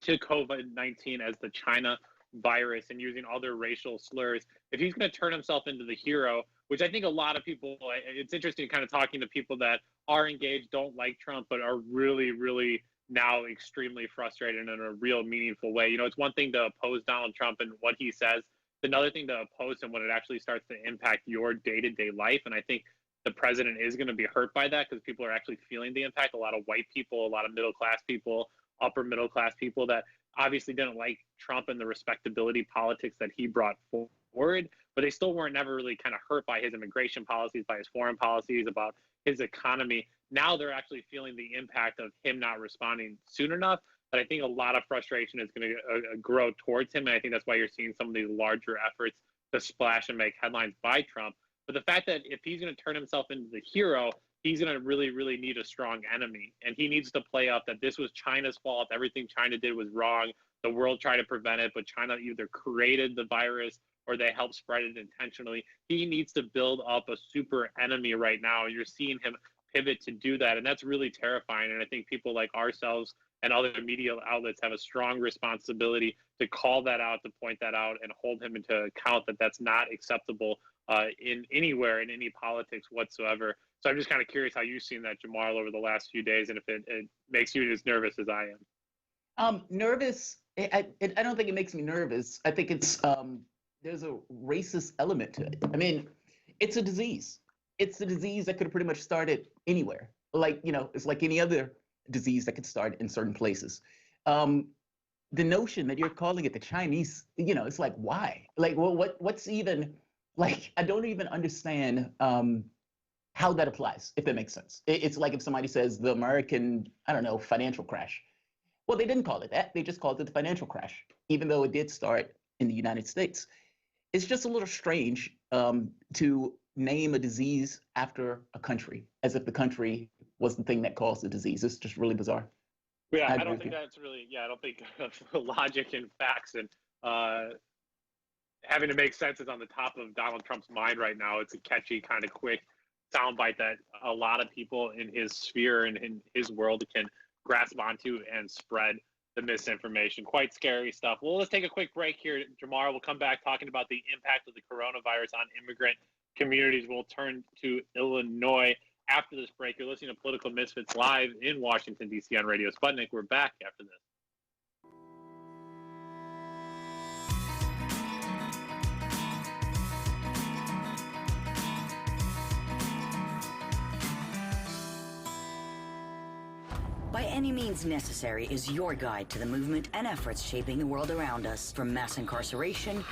to COVID-19 as the China virus and using other racial slurs. If he's going to turn himself into the hero, which I think a lot of people, it's interesting kind of talking to people that are engaged, don't like Trump, but are really, really now extremely frustrated in a real meaningful way. You know, it's one thing to oppose Donald Trump and what he says. It's another thing to oppose him when it actually starts to impact your day-to-day life. And I think the president is going to be hurt by that because people are actually feeling the impact. A lot of white people, a lot of middle-class people, upper middle-class people that obviously didn't like Trump and the respectability politics that he brought forward, but they still weren't never really kind of hurt by his immigration policies, by his foreign policies, about his economy. Now they're actually feeling the impact of him not responding soon enough. But I think a lot of frustration is going to grow towards him. And I think that's why you're seeing some of these larger efforts to splash and make headlines by Trump. But the fact that if he's going to turn himself into the hero, he's going to really, really need a strong enemy. And he needs to play up that this was China's fault. Everything China did was wrong. The world tried to prevent it, but China either created the virus or they helped spread it intentionally. He needs to build up a super enemy right now. And you're seeing him pivot to do that. And that's really terrifying. And I think people like ourselves and other media outlets have a strong responsibility to call that out, to point that out, and hold him into account that that's not acceptable in anywhere, in any politics whatsoever. So I'm just kind of curious how you've seen that, Jamal, over the last few days, and if it makes you as nervous as I am. Nervous. I don't think it makes me nervous. I think it's there's a racist element to it. I mean, it's a disease. It's a disease that could have pretty much started anywhere. Like, you know, it's like any other disease that could start in certain places. The notion that you're calling it the Chinese, you know, it's like, why? Like, well, what's even, like, I don't even understand how that applies, if that makes sense. It's like if somebody says the American, I don't know, financial crash. Well, they didn't call it that. They just called it the financial crash, even though it did start in the United States. It's just a little strange to name a disease after a country, as if the country was the thing that caused the disease. It's just really bizarre. Yeah, I don't think that's really, I don't think logic and facts and having to make sense is on the top of Donald Trump's mind right now. It's a catchy, kind of quick soundbite that a lot of people in his sphere and in his world can grasp onto and spread the misinformation. Quite scary stuff. Well, let's take a quick break here. Tomorrow we'll come back talking about the impact of the coronavirus on immigrant communities. We'll turn to Illinois after this break. You're listening to Political Misfits live in Washington, D.C. on Radio Sputnik. We're back after this. By Any Means Necessary is your guide to the movement and efforts shaping the world around us, from mass incarceration.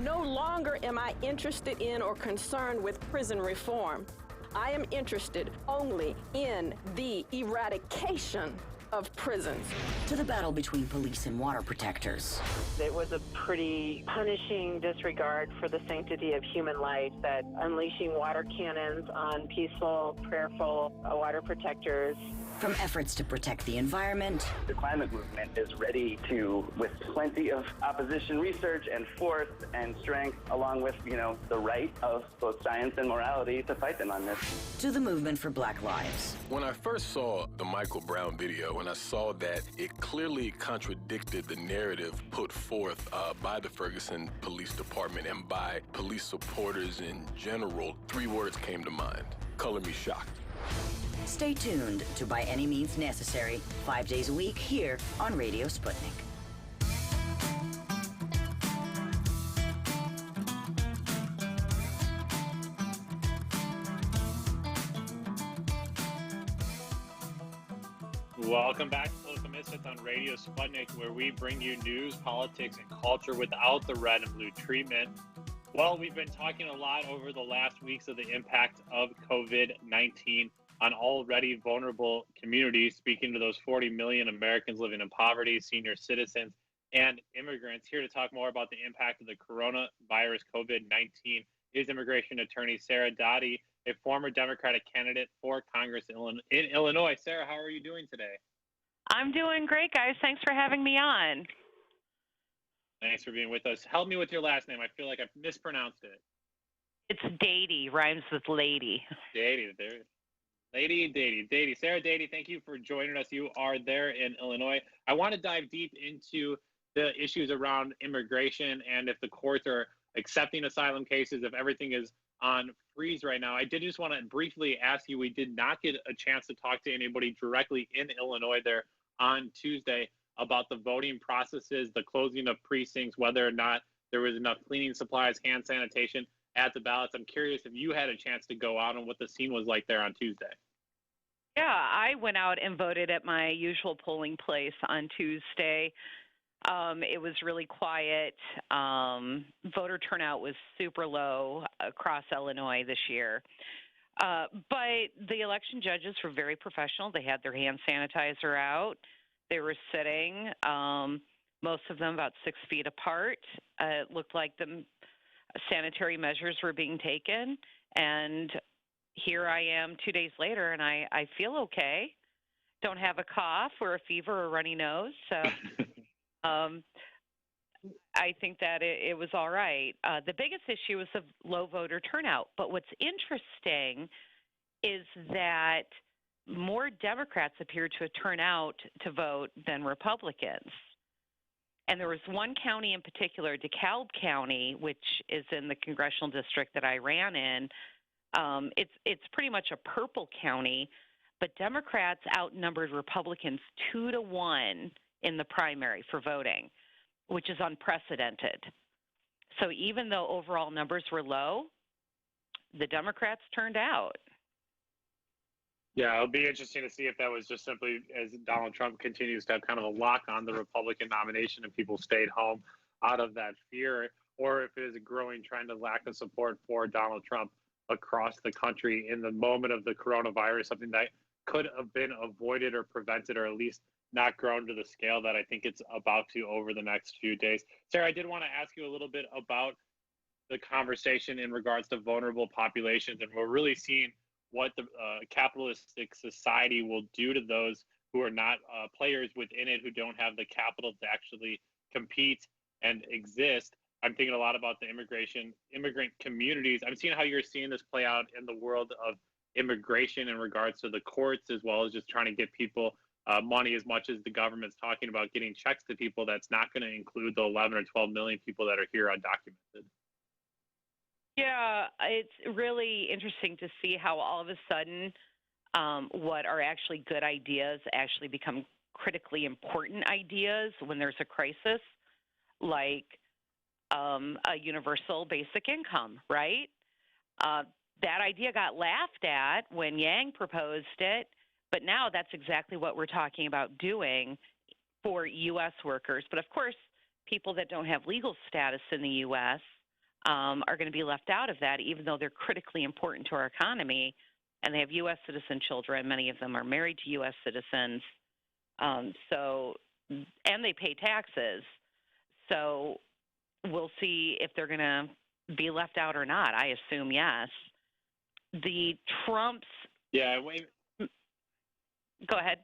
No longer am I interested in or concerned with prison reform. I am interested only in the eradication of prisons. To the battle between police and water protectors. It was a pretty punishing disregard for the sanctity of human life, that unleashing water cannons on peaceful, prayerful water protectors. From efforts to protect the environment. The climate movement is ready to, with plenty of opposition research and force and strength, along with, the right of both science and morality, to fight them on this. To the movement for Black Lives. When I first saw the Michael Brown video, and I saw that it clearly contradicted the narrative put forth by the Ferguson Police Department and by police supporters in general, 3 words came to mind: color me shocked. Stay tuned to By Any Means Necessary, 5 days a week here on Radio Sputnik. Welcome back to Political Misfits on Radio Sputnik, where we bring you news, politics, and culture without the red and blue treatment. Well, we've been talking a lot over the last weeks of the impact of COVID-19 on already vulnerable communities, speaking to those 40 million Americans living in poverty, senior citizens, and immigrants. Here to talk more about the impact of the coronavirus COVID-19 is immigration attorney Sarah Dottie, a former Democratic candidate for Congress in Illinois. Sarah, how are you doing today? I'm doing great, guys. Thanks for having me on. Thanks for being with us. Help me with your last name. I feel like I've mispronounced it. It's Dady, rhymes with lady. Dady, there. Dady. Sarah Dady, thank you for joining us. You are there in Illinois. I want to dive deep into the issues around immigration and if the courts are accepting asylum cases, if everything is on freeze right now. I did just want to briefly ask you, we did not get a chance to talk to anybody directly in Illinois there on Tuesday about the voting processes, the closing of precincts, whether or not there was enough cleaning supplies, hand sanitation at the ballots. I'm curious if you had a chance to go out and what the scene was like there on Tuesday. Yeah, I went out and voted at my usual polling place on Tuesday. It was really quiet. Voter turnout was super low across Illinois this year. But the election judges were very professional. They had their hand sanitizer out. They were sitting, most of them about 6 feet apart. It looked like the sanitary measures were being taken. And here I am 2 days later, and I feel okay. Don't have a cough or a fever or runny nose. So I think that it was all right. The biggest issue was the low voter turnout. But what's interesting is that more Democrats appeared to turn out to vote than Republicans. And there was one county in particular, DeKalb County, which is in the congressional district that I ran in. It's pretty much a purple county, but Democrats outnumbered Republicans 2-1 in the primary for voting, which is unprecedented. So even though overall numbers were low, the Democrats turned out. Yeah, it'll be interesting to see if that was just simply as Donald Trump continues to have kind of a lock on the Republican nomination and people stayed home out of that fear, or if it is a growing trend of lack of support for Donald Trump across the country in the moment of the coronavirus, something that could have been avoided or prevented, or at least not grown to the scale that I think it's about to over the next few days. Sarah, I did want to ask you a little bit about the conversation in regards to vulnerable populations, and we're really seeing what the capitalistic society will do to those who are not players within it, who don't have the capital to actually compete and exist. I'm thinking a lot about the immigrant communities. I'm seeing how you're seeing this play out in the world of immigration in regards to the courts, as well as just trying to get people money, as much as the government's talking about getting checks to people. That's not going to include the 11 or 12 million people that are here undocumented. Yeah, it's really interesting to see how all of a sudden what are actually good ideas actually become critically important ideas when there's a crisis, like a universal basic income, right? That idea got laughed at when Yang proposed it, but now that's exactly what we're talking about doing for U.S. workers. But of course, people that don't have legal status in the U.S. Are going to be left out of that, even though they're critically important to our economy, and they have U.S. citizen children. Many of them are married to U.S. citizens, and they pay taxes. So we'll see if they're going to be left out or not. I assume yes. The Trumps. Yeah. Wait. Go ahead.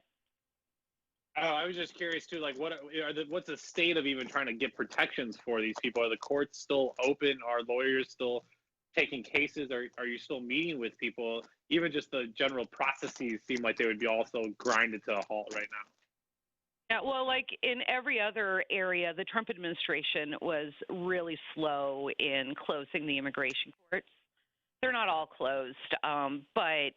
Oh, I was just curious too. Like, what's the state of even trying to get protections for these people? Are the courts still open? Are lawyers still taking cases? Are you still meeting with people? Even just the general processes seem like they would be also grinded to a halt right now. Yeah, well, like in every other area, the Trump administration was really slow in closing the immigration courts. They're not all closed, but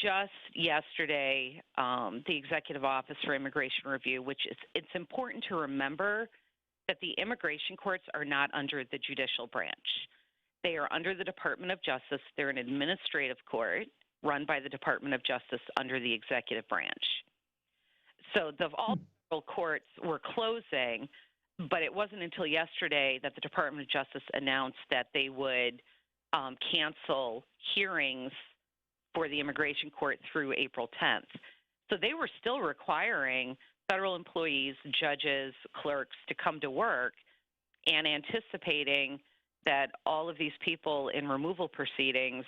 just yesterday, the Executive Office for Immigration Review, which it's important to remember that the immigration courts are not under the judicial branch. They are under the Department of Justice. They're an administrative court run by the Department of Justice under the executive branch. So all federal courts were closing, but it wasn't until yesterday that the Department of Justice announced that they would cancel hearings for the immigration court through April 10th. So they were still requiring federal employees, judges, clerks to come to work and anticipating that all of these people in removal proceedings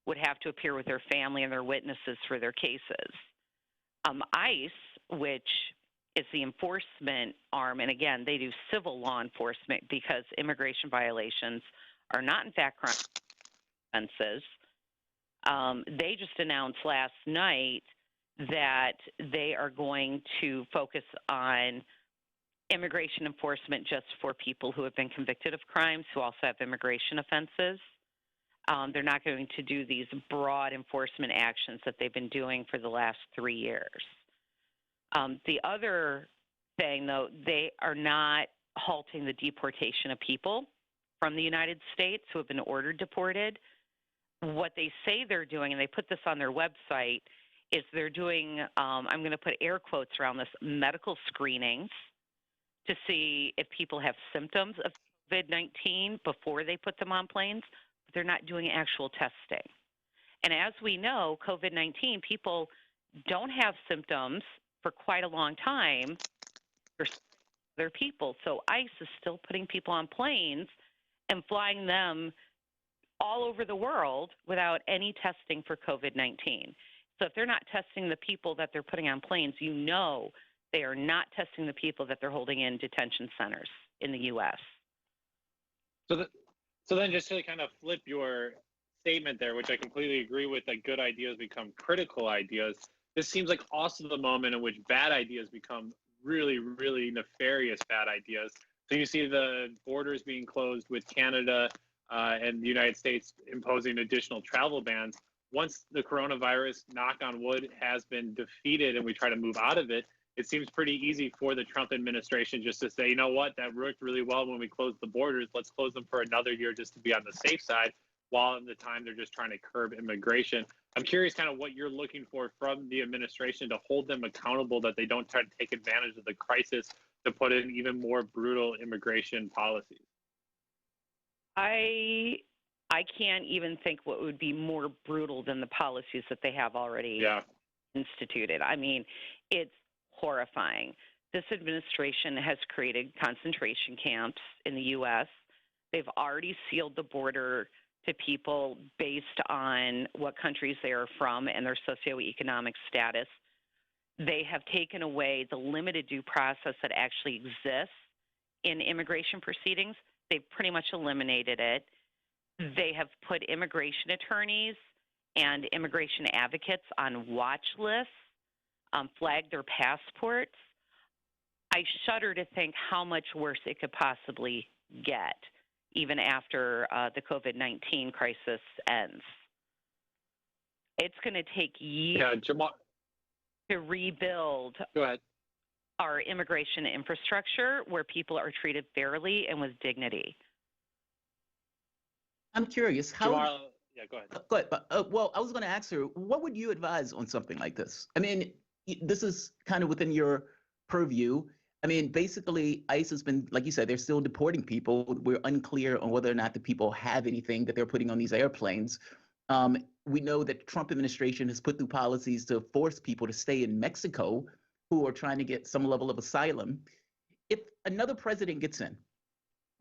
would have to appear with their family and their witnesses for their cases. ICE, which is the enforcement arm, and again, they do civil law enforcement because immigration violations are not in fact crime offenses. They just announced last night that they are going to focus on immigration enforcement just for people who have been convicted of crimes who also have immigration offenses. They're not going to do these broad enforcement actions that they've been doing for the last 3 years. The other thing, though, they are not halting the deportation of people from the United States who have been ordered deported. What they say they're doing, and they put this on their website, is they're doing, I'm going to put air quotes around this, medical screenings to see if people have symptoms of COVID-19 before they put them on planes, but they're not doing actual testing. And as we know, COVID-19, people don't have symptoms for quite a long time. They're people. So ICE is still putting people on planes and flying them all over the world without any testing for COVID-19. So if they're not testing the people that they're putting on planes, you know they are not testing the people that they're holding in detention centers in the U.S. So then just to kind of flip your statement there, which I completely agree with, that good ideas become critical ideas, this seems like also the moment in which bad ideas become really, really nefarious bad ideas. So you see the borders being closed with Canada and the United States imposing additional travel bans. Once the coronavirus, knock on wood, has been defeated and we try to move out of it, it seems pretty easy for the Trump administration just to say, you know what, that worked really well when we closed the borders. Let's close them for another year just to be on the safe side, while in the time they're just trying to curb immigration. I'm curious kind of what you're looking for from the administration to hold them accountable, that they don't try to take advantage of the crisis to put in even more brutal immigration policies. I can't even think what would be more brutal than the policies that they have already instituted. I mean, it's horrifying. This administration has created concentration camps in the U.S. They've already sealed the border to people based on what countries they are from and their socioeconomic status. They have taken away the limited due process that actually exists in immigration proceedings. They've pretty much eliminated it. They have put immigration attorneys and immigration advocates on watch lists flagged their passports, I shudder to think how much worse it could possibly get, even after the COVID-19 crisis ends. It's going to take years to rebuild our immigration infrastructure where people are treated fairly and with dignity. I'm curious, how... Yeah, go ahead. Go ahead. Well, I was going to ask her, what would you advise on something like this? I mean, this is kind of within your purview. I mean, basically, ICE has been, like you said, they're still deporting people. We're unclear on whether or not the people have anything that they're putting on these airplanes. We know that the Trump administration has put through policies to force people to stay in Mexico who are trying to get some level of asylum. If another president gets in,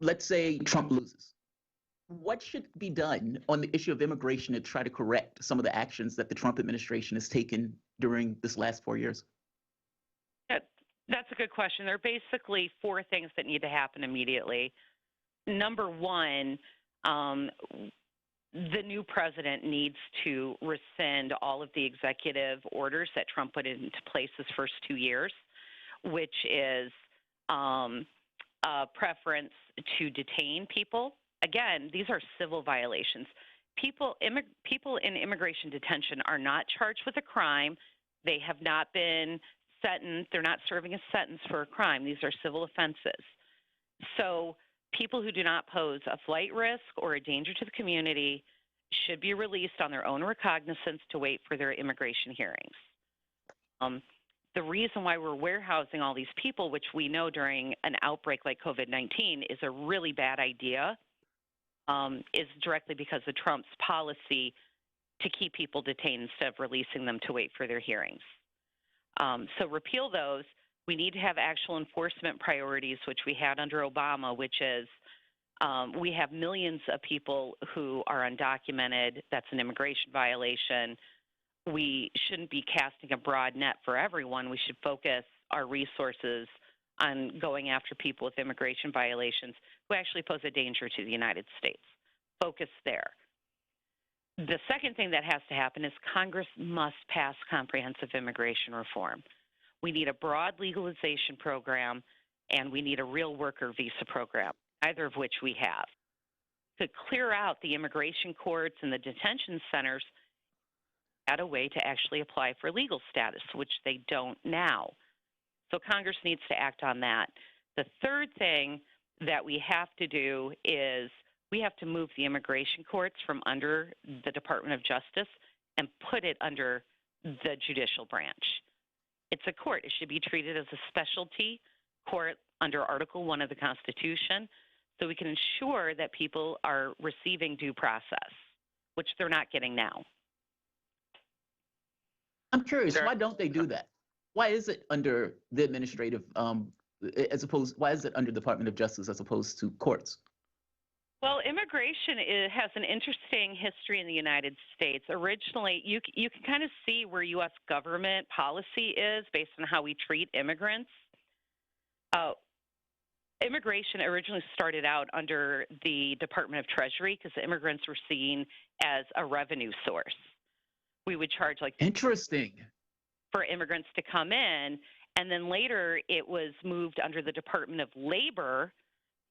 let's say Trump loses, what should be done on the issue of immigration to try to correct some of the actions that the Trump administration has taken during this last 4 years? That's a good question. There are basically four things that need to happen immediately. Number one, the new president needs to rescind all of the executive orders that Trump put into place his first 2 years, which is a preference to detain people. Again, these are civil violations. People in immigration detention are not charged with a crime. They have not been sentenced. They're not serving a sentence for a crime. These are civil offenses. So people who do not pose a flight risk or a danger to the community should be released on their own recognizance to wait for their immigration hearings. The reason why we're warehousing all these people, which we know during an outbreak like COVID-19 is a really bad idea, is directly because of Trump's policy to keep people detained instead of releasing them to wait for their hearings. So repeal those. We need to have actual enforcement priorities, which we had under Obama, which is we have millions of people who are undocumented. That's an immigration violation. We shouldn't be casting a broad net for everyone. We should focus our resources on going after people with immigration violations who actually pose a danger to the United States. Focus there. The second thing that has to happen is Congress must pass comprehensive immigration reform. We need a broad legalization program, and we need a real worker visa program, either of which we have. To clear out the immigration courts and the detention centers, add a way to actually apply for legal status, which they don't now. So Congress needs to act on that. The third thing that we have to do is we have to move the immigration courts from under the Department of Justice and put it under the judicial branch. It's a court. It should be treated as a specialty court under Article 1 of the Constitution so we can ensure that people are receiving due process, which they're not getting now. I'm curious, why don't they do that? Why is it under the administrative, why is it under Department of Justice as opposed to courts? Well, immigration has an interesting history in the United States. Originally, you can kind of see where U.S. government policy is based on how we treat immigrants. Immigration originally started out under the Department of Treasury because immigrants were seen as a revenue source. We would charge interesting for immigrants to come in, and then later it was moved under the Department of Labor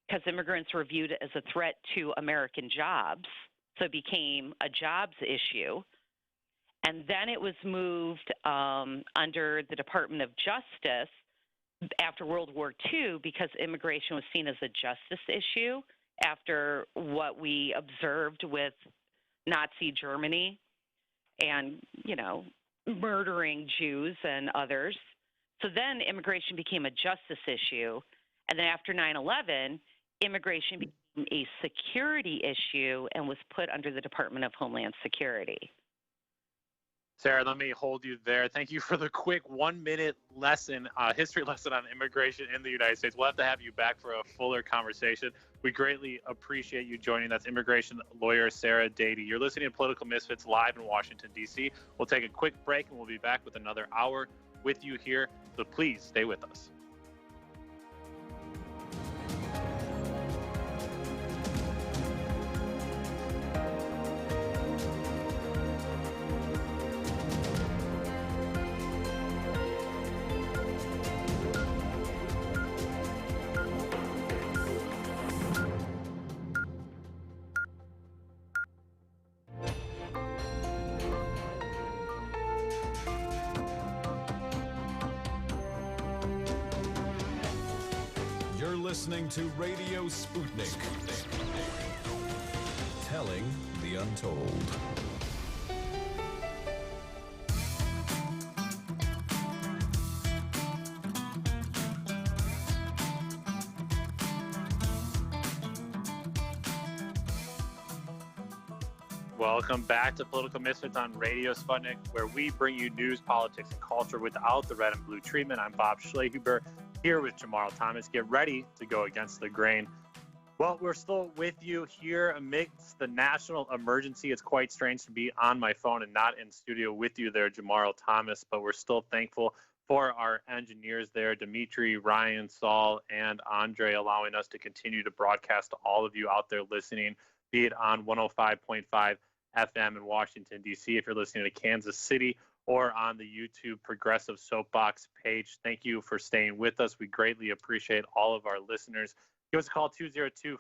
because immigrants were viewed as a threat to American jobs, so it became a jobs issue. And then it was moved under the Department of Justice after World War II because immigration was seen as a justice issue after what we observed with Nazi Germany and, murdering Jews and others. So then immigration became a justice issue. And then after 9/11, immigration became a security issue and was put under the Department of Homeland Security. Sarah, let me hold you there. Thank you for the quick 1-minute lesson, history lesson on immigration in the United States. We'll have to have you back for a fuller conversation. We greatly appreciate you joining. That's immigration lawyer Sarah Dady. You're listening to Political Misfits live in Washington, D.C. We'll take a quick break, and we'll be back with another hour with you here. So please stay with us. listening to Radio Sputnik. Telling the untold. Welcome back to Political Misfits on Radio Sputnik, where we bring you news, politics, and culture without the red and blue treatment. I'm Bob Schlehuber, here with Jamarl Thomas. Get ready to go against the grain. Well, we're still with you here amidst the national emergency. It's quite strange to be on my phone and not in studio with you there, Jamarl Thomas, but we're still thankful for our engineers there, Dimitri, Ryan, Saul, and Andre, allowing us to continue to broadcast to all of you out there listening, be it on 105.5 FM in Washington, D.C., if you're listening to Kansas City, or on the YouTube Progressive Soapbox page. Thank you for staying with us. We greatly appreciate all of our listeners. Give us a call,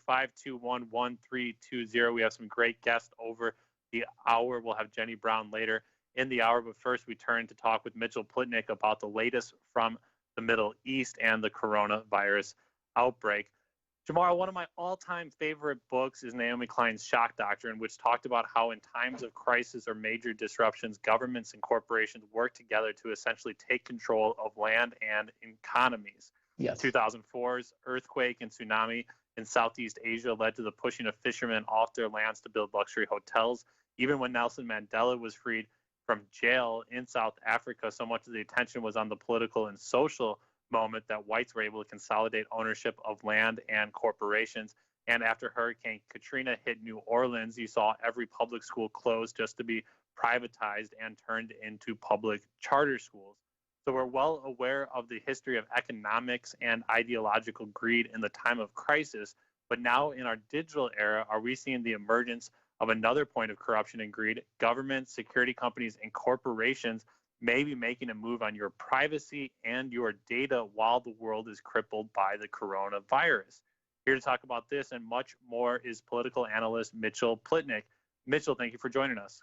202-521-1320. We have some great guests over the hour. We'll have Jenny Brown later in the hour, but first we turn to talk with Mitchell Plitnick about the latest from the Middle East and the coronavirus outbreak. Jamarl, one of my all-time favorite books is Naomi Klein's Shock Doctrine, which talked about how in times of crisis or major disruptions, governments and corporations work together to essentially take control of land and economies. Yes. 2004's earthquake and tsunami in Southeast Asia led to the pushing of fishermen off their lands to build luxury hotels. Even when Nelson Mandela was freed from jail in South Africa, so much of the attention was on the political and social moment that whites were able to consolidate ownership of land and corporations. And after Hurricane Katrina hit New Orleans, you saw every public school closed just to be privatized and turned into public charter schools. So we're well aware of the history of economics and ideological greed in the time of crisis. But now in our digital era, are we seeing the emergence of another point of corruption and greed? Governments, security companies, and corporations may be making a move on your privacy and your data while the world is crippled by the coronavirus. Here to talk about this and much more is political analyst Mitchell Plitnick. Mitchell, thank you for joining us.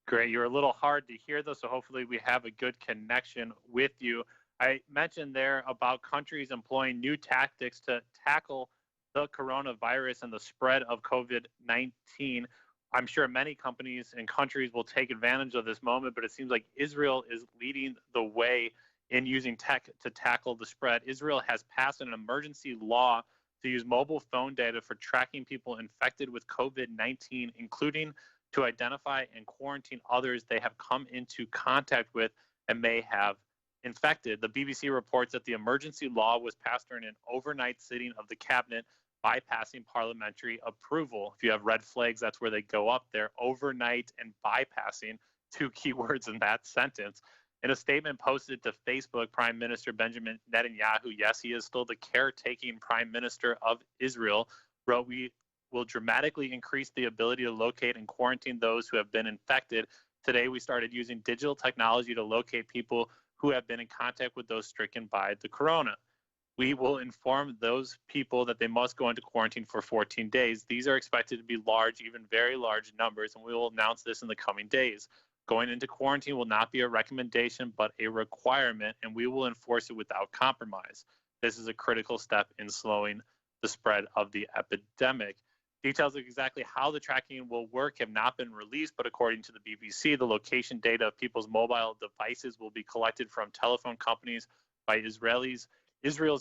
Great. You're a little hard to hear, though, so hopefully we have a good connection with you. I mentioned there about countries employing new tactics to tackle the coronavirus and the spread of COVID-19. I'm sure many companies and countries will take advantage of this moment, but it seems like Israel is leading the way in using tech to tackle the spread. Israel has passed an emergency law to use mobile phone data for tracking people infected with COVID-19, including to identify and quarantine others they have come into contact with and may have infected. The BBC reports that the emergency law was passed during an overnight sitting of the cabinet, bypassing parliamentary approval. If you have red flags, that's where they go up there. Overnight and bypassing, two key words in that sentence. In a statement posted to Facebook, Prime Minister Benjamin Netanyahu, yes, he is still the caretaking Prime Minister of Israel, wrote, "We will dramatically increase the ability to locate and quarantine those who have been infected. Today, we started using digital technology to locate people who have been in contact with those stricken by the corona. We will inform those people that they must go into quarantine for 14 days. These are expected to be large, even very large numbers, and we will announce this in the coming days. Going into quarantine will not be a recommendation, but a requirement, and we will enforce it without compromise. This is a critical step in slowing the spread of the epidemic." Details of exactly how the tracking will work have not been released, but according to the BBC, the location data of people's mobile devices will be collected from telephone companies by Israel's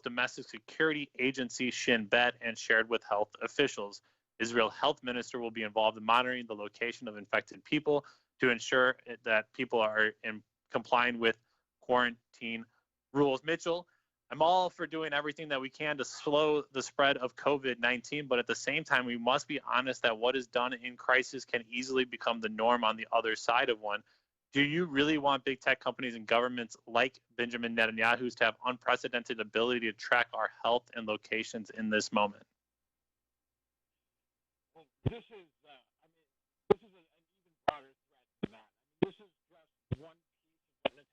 domestic security agency, Shin Bet, and shared with health officials. Israel health minister will be involved in monitoring the location of infected people to ensure that people are complying with quarantine rules. Mitchell, I'm all for doing everything that we can to slow the spread of COVID-19, but at the same time, we must be honest that what is done in crisis can easily become the norm on the other side of one. Do you really want big tech companies and governments like Benjamin Netanyahu's to have unprecedented ability to track our health and locations in this moment? Well, this is, this is an even broader threat than that. This is just one piece of what Netanyahu is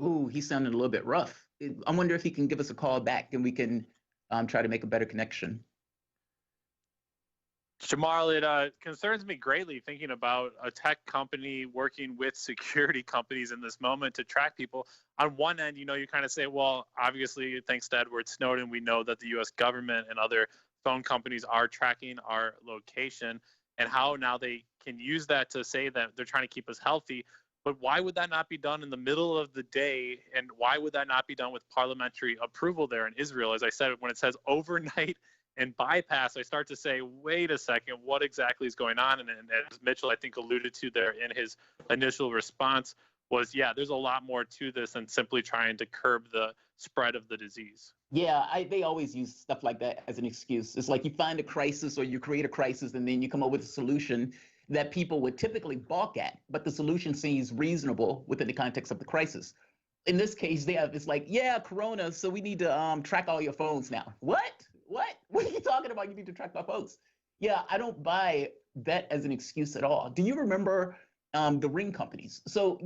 doing. Ooh, he sounded a little bit rough. I wonder if he can give us a call back and we can try to make a better connection. Jamal, it concerns me greatly thinking about a tech company working with security companies in this moment to track people. On one end, you kind of say, well, obviously, thanks to Edward Snowden, we know that the U.S. government and other phone companies are tracking our location, and how now they can use that to say that they're trying to keep us healthy. But why would that not be done in the middle of the day? And why would that not be done with parliamentary approval there in Israel? As I said, when it says overnight and bypass, I start to say, wait a second, what exactly is going on? And as Mitchell, I think, alluded to there in his initial response was, yeah, there's a lot more to this than simply trying to curb the spread of the disease. Yeah, they always use stuff like that as an excuse. It's like you find a crisis or you create a crisis and then you come up with a solution that people would typically balk at, but the solution seems reasonable within the context of the crisis. In this case, it's like, yeah, Corona, so we need to track all your phones now. What? What are you talking about? You need to track my phones. Yeah, I don't buy that as an excuse at all. Do you remember the ring companies? So,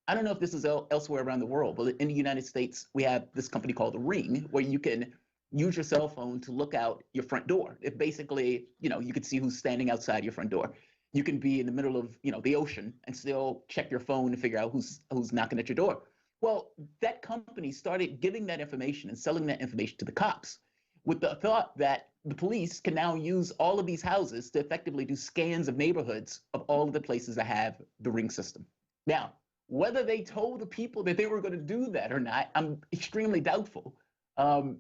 I don't know if this is elsewhere around the world, but in the United States, we have this company called the Ring, where you can use your cell phone to look out your front door. It basically, you can see who's standing outside your front door. You can be in the middle of, the ocean and still check your phone to figure out who's knocking at your door. Well, that company started giving that information and selling that information to the cops with the thought that the police can now use all of these houses to effectively do scans of neighborhoods of all of the places that have the Ring system. Now, whether they told the people that they were going to do that or not, I'm extremely doubtful.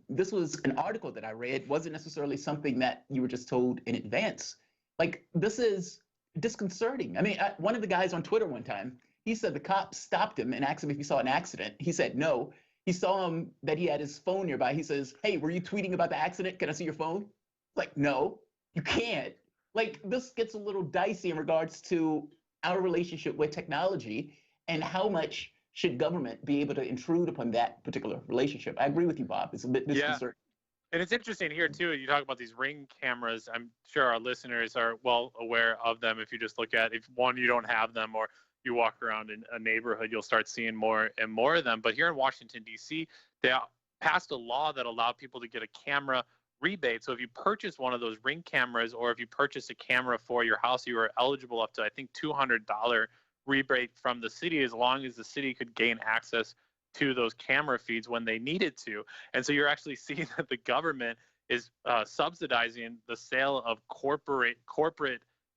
This was an article that I read, wasn't necessarily something that you were just told in advance. Like, this is disconcerting. I mean, one of the guys on Twitter one time, he said the cops stopped him and asked him if he saw an accident. He said no. He saw him that he had his phone nearby. He says, hey, were you tweeting about the accident? Can I see your phone? Like, no, you can't. Like, this gets a little dicey in regards to our relationship with technology and how much should government be able to intrude upon that particular relationship. I agree with you, Bob. It's a bit disconcerting. Yeah. And it's interesting here, too, you talk about these Ring cameras. I'm sure our listeners are well aware of them. If you just look at, if one, you don't have them, or you walk around in a neighborhood, you'll start seeing more and more of them. But here in Washington, D.C., they passed a law that allowed people to get a camera rebate. So if you purchase one of those Ring cameras, or if you purchase a camera for your house, you are eligible up to, I think, $200 rebate from the city, as long as the city could gain access to those camera feeds when they needed to. And so you're actually seeing that the government is subsidizing the sale of corporate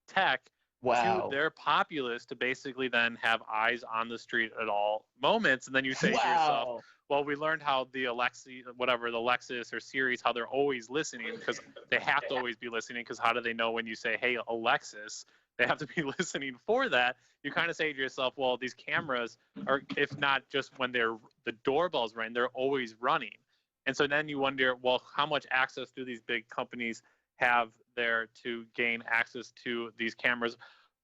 tech to their populace to basically then have eyes on the street at all moments. And then you say to yourself, well, we learned how the Lexus or Series, how they're always listening, because they have to always be listening, because how do they know when you say, hey, Alexis? They have to be listening for that. You kind of say to yourself, well, these cameras are, if not just when the doorbell's ring, they're always running. And so then you wonder, well, how much access do these big companies have there to gain access to these cameras?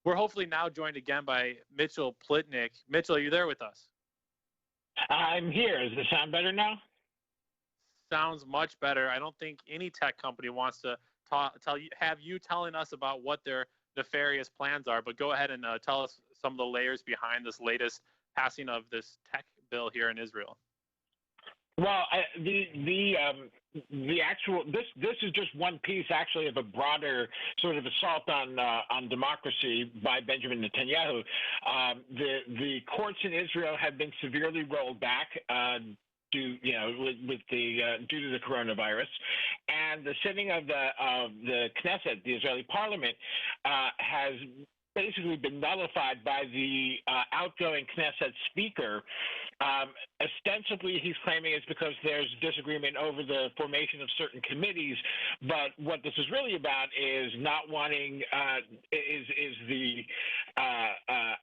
We're hopefully now joined again by Mitchell Plitnick. Mitchell, are you there with us? I'm here. Does it sound better now? Sounds much better. I don't think any tech company wants to have you telling us about what their nefarious plans are, but go ahead and tell us some of the layers behind this latest passing of this tech bill here in Israel. Well, the actual this is just one piece actually of a broader sort of assault on democracy by Benjamin Netanyahu. The courts in Israel have been severely rolled back due to the coronavirus, and the sitting of the Knesset, the Israeli Parliament, has basically been nullified by the outgoing Knesset speaker. Ostensibly, he's claiming it's because there's disagreement over the formation of certain committees, but what this is really about is not wanting is the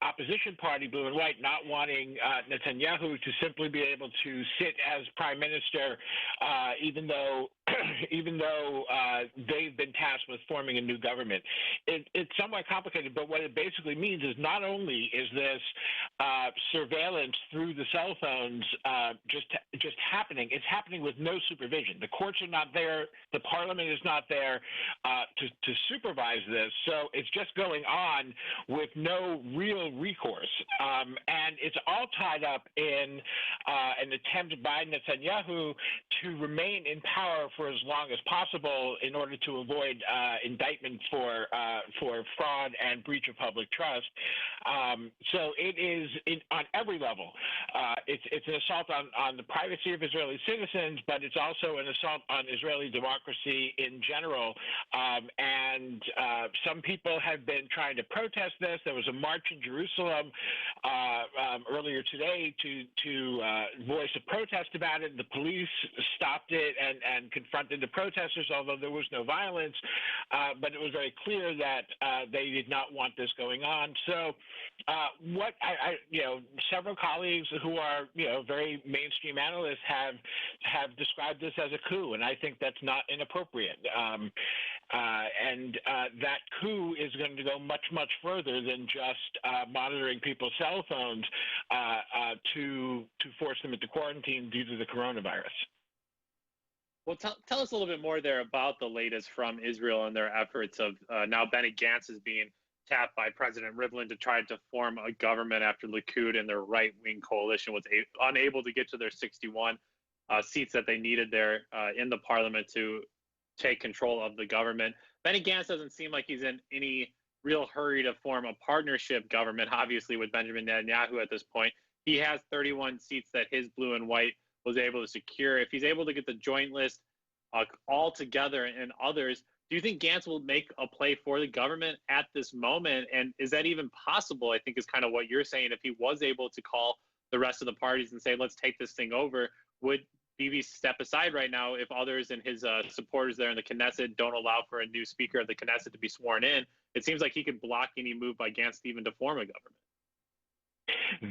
opposition party, blue and white, not wanting Netanyahu to simply be able to sit as prime minister, even though they've been tasked with forming a new government. It's somewhat complicated, but what it basically means is not only is this surveillance through the cell phones just happening, it's happening with no supervision. The courts are not there, the parliament is not there to supervise this, so it's just going on with no real recourse. And it's all tied up in an attempt by Netanyahu to remain in power for as long as possible in order to avoid indictment for fraud and breach of public trust. So it is on every level. It's an assault on the privacy of Israeli citizens, but it's also an assault on Israeli democracy in general. And some people have been trying to protest this. There was a march in Jerusalem earlier today to voice a protest about it. The police stopped it and confronted the protesters, although there was no violence. But it was very clear that they did not want this going on. So several colleagues who are, very mainstream analysts have described this as a coup, and I think that's not inappropriate. That coup is going to go much, much further than just monitoring people's cell phones to force them into quarantine due to the coronavirus. Well, tell us a little bit more there about the latest from Israel and their efforts of now Benny Gantz is being tapped by President Rivlin to try to form a government after Likud and their right-wing coalition was unable to get to their 61 seats that they needed there in the parliament to take control of the government. Benny Gantz doesn't seem like he's in any real hurry to form a partnership government, obviously, with Benjamin Netanyahu at this point. He has 31 seats that his blue and white was able to secure. If he's able to get the joint list all together and others, do you think Gantz will make a play for the government at this moment? And is that even possible, I think is kind of what you're saying. If he was able to call the rest of the parties and say, let's take this thing over, would Bibi step aside right now if others and his supporters there in the Knesset don't allow for a new speaker of the Knesset to be sworn in? It seems like he could block any move by Gantz even to form a government.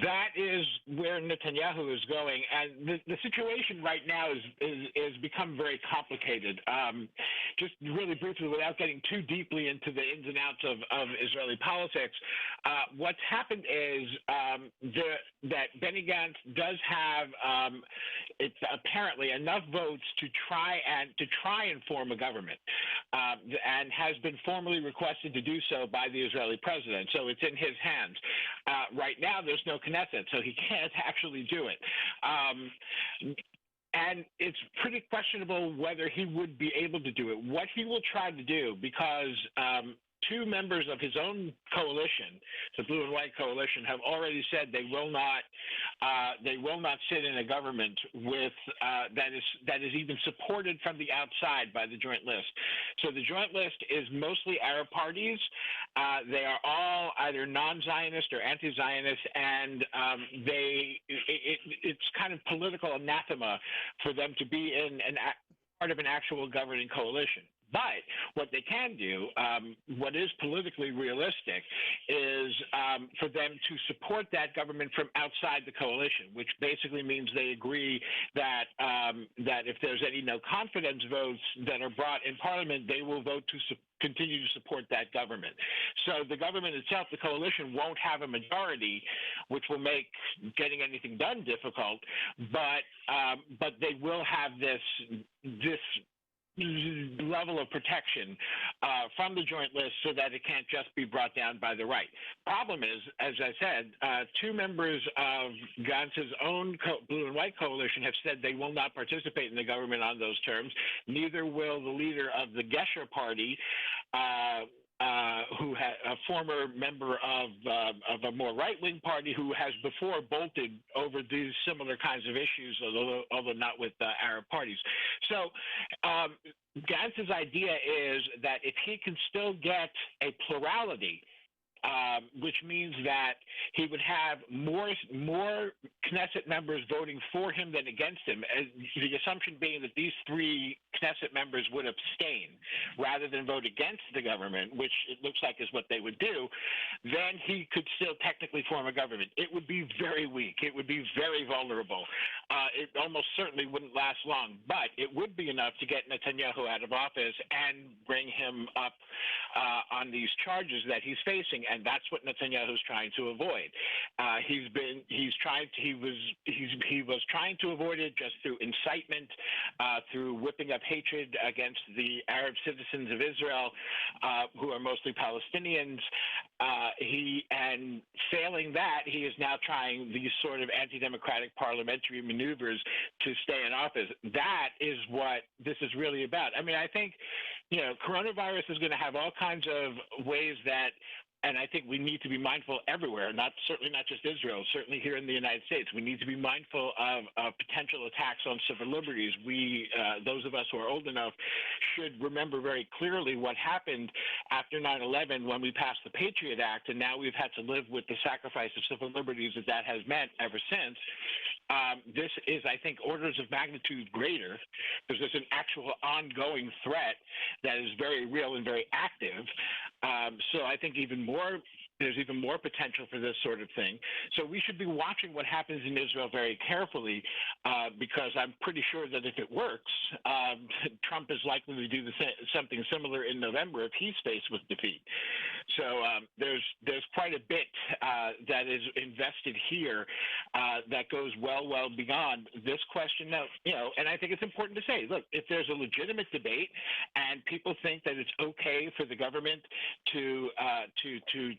That is where Netanyahu is going, and the situation right now is become very complicated. Just really briefly, without getting too deeply into the ins and outs of Israeli politics, what's happened is that Benny Gantz does have it's apparently enough votes to try and form a government, and has been formally requested to do so by the Israeli president. So it's in his hands. Right now, there's no Knesset, so he can't actually do it. And it's pretty questionable whether he would be able to do it. What he will try to do, because two members of his own coalition, the Blue and White Coalition, have already said they will not sit in a government with that is even supported from the outside by the Joint List. So the Joint List is mostly Arab parties. They are all either non-Zionist or anti-Zionist, and it's kind of political anathema for them to be in part of an actual governing coalition. But what they can do, what is politically realistic, is for them to support that government from outside the coalition, which basically means they agree that if there's any no confidence votes that are brought in Parliament, they will vote to continue to support that government. So the government itself, the coalition, won't have a majority, which will make getting anything done difficult. But they will have this level of protection from the Joint List so that it can't just be brought down by the right. Problem is, as I said, two members of Gantz's own Blue and White Coalition have said they will not participate in the government on those terms. Neither will the leader of the Gesher Party, who had a former member of a more right-wing party who has before bolted over these similar kinds of issues, although not with Arab parties. So Gantz's idea is that if he can still get a plurality, which means that he would have more Knesset members voting for him than against him, the assumption being that these three Knesset members would abstain rather than vote against the government, which it looks like is what they would do, then he could still technically form a government. It would be very weak. It would be very vulnerable. It almost certainly wouldn't last long, but it would be enough to get Netanyahu out of office and bring him up on these charges that he's facing. and that's what Netanyahu is trying to avoid. He was trying to avoid it just through incitement, through whipping up hatred against the Arab citizens of Israel, who are mostly Palestinians. And failing that, he is now trying these sort of anti-democratic parliamentary maneuvers to stay in office. That is what this is really about. I mean, I think, coronavirus is going to have all kinds of ways that, and I think we need to be mindful everywhere, certainly not just Israel, certainly here in the United States. We need to be mindful of potential attacks on civil liberties. We, those of us who are old enough, should remember very clearly what happened after 9/11 when we passed the Patriot Act, and now we've had to live with the sacrifice of civil liberties that has meant ever since. This is, I think, orders of magnitude greater because there's an actual ongoing threat that is very real and very active. So I think there's even more potential for this sort of thing. So we should be watching what happens in Israel very carefully because I'm pretty sure that if it works, Trump is likely to do something similar in November if he's faced with defeat. So there's quite a bit that is invested here that goes well beyond this question. Now, and I think it's important to say, look, if there's a legitimate debate and people think that it's okay for the government to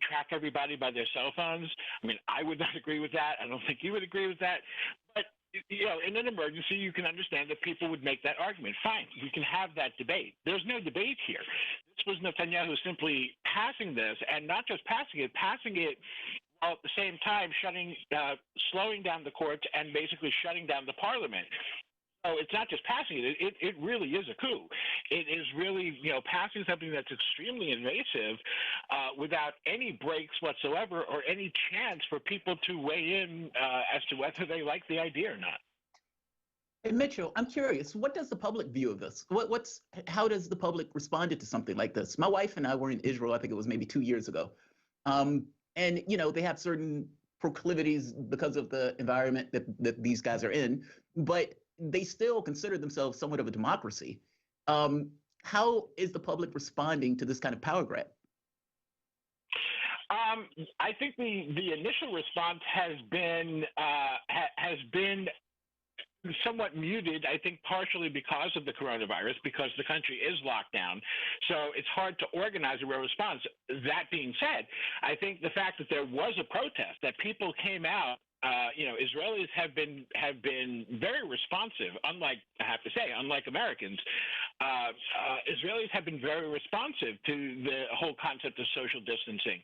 track everybody by their cell phones, I mean, I would not agree with that. I don't think you would agree with that. But in an emergency, you can understand that people would make that argument. Fine, we can have that debate. There's no debate here. This was Netanyahu simply passing this, and not just passing it while at the same time slowing down the courts and basically shutting down the parliament. So it's not just passing it. It really is a coup. It is really, passing something that's extremely invasive without any breaks whatsoever or any chance for people to weigh in as to whether they like the idea or not. Hey, Mitchell, I'm curious, what does the public view of this? How does the public respond to something like this? My wife and I were in Israel, I think it was maybe 2 years ago. And, they have certain proclivities because of the environment that these guys are in, but they still consider themselves somewhat of a democracy. How is the public responding to this kind of power grab? I think the initial response has been somewhat muted, I think partially because of the coronavirus, because the country is locked down. So it's hard to organize a real response. That being said, I think the fact that there was a protest, that people came out, Israelis have been very responsive, unlike Americans. Israelis have been very responsive to the whole concept of social distancing.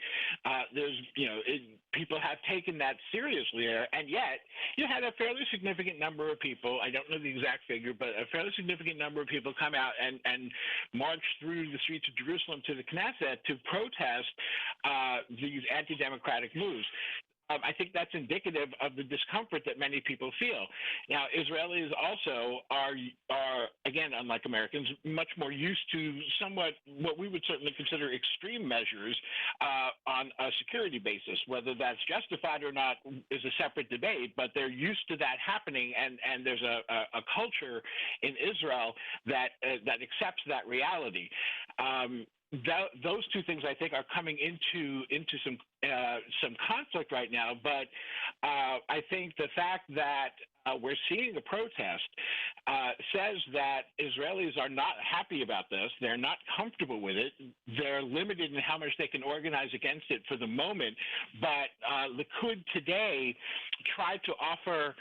People have taken that seriously there, and yet you had a fairly significant number of people, I don't know the exact figure, but a fairly significant number of people come out and march through the streets of Jerusalem to the Knesset to protest these anti-democratic moves. I think that's indicative of the discomfort that many people feel. Now, Israelis also are again, unlike Americans, much more used to somewhat what we would certainly consider extreme measures on a security basis. Whether that's justified or not is a separate debate, but they're used to that happening, and there's a culture in Israel that accepts that reality. Those two things, I think, are coming into some conflict right now. But I think the fact that we're seeing a protest says that Israelis are not happy about this. They're not comfortable with it. They're limited in how much they can organize against it for the moment. But Likud today tried to offer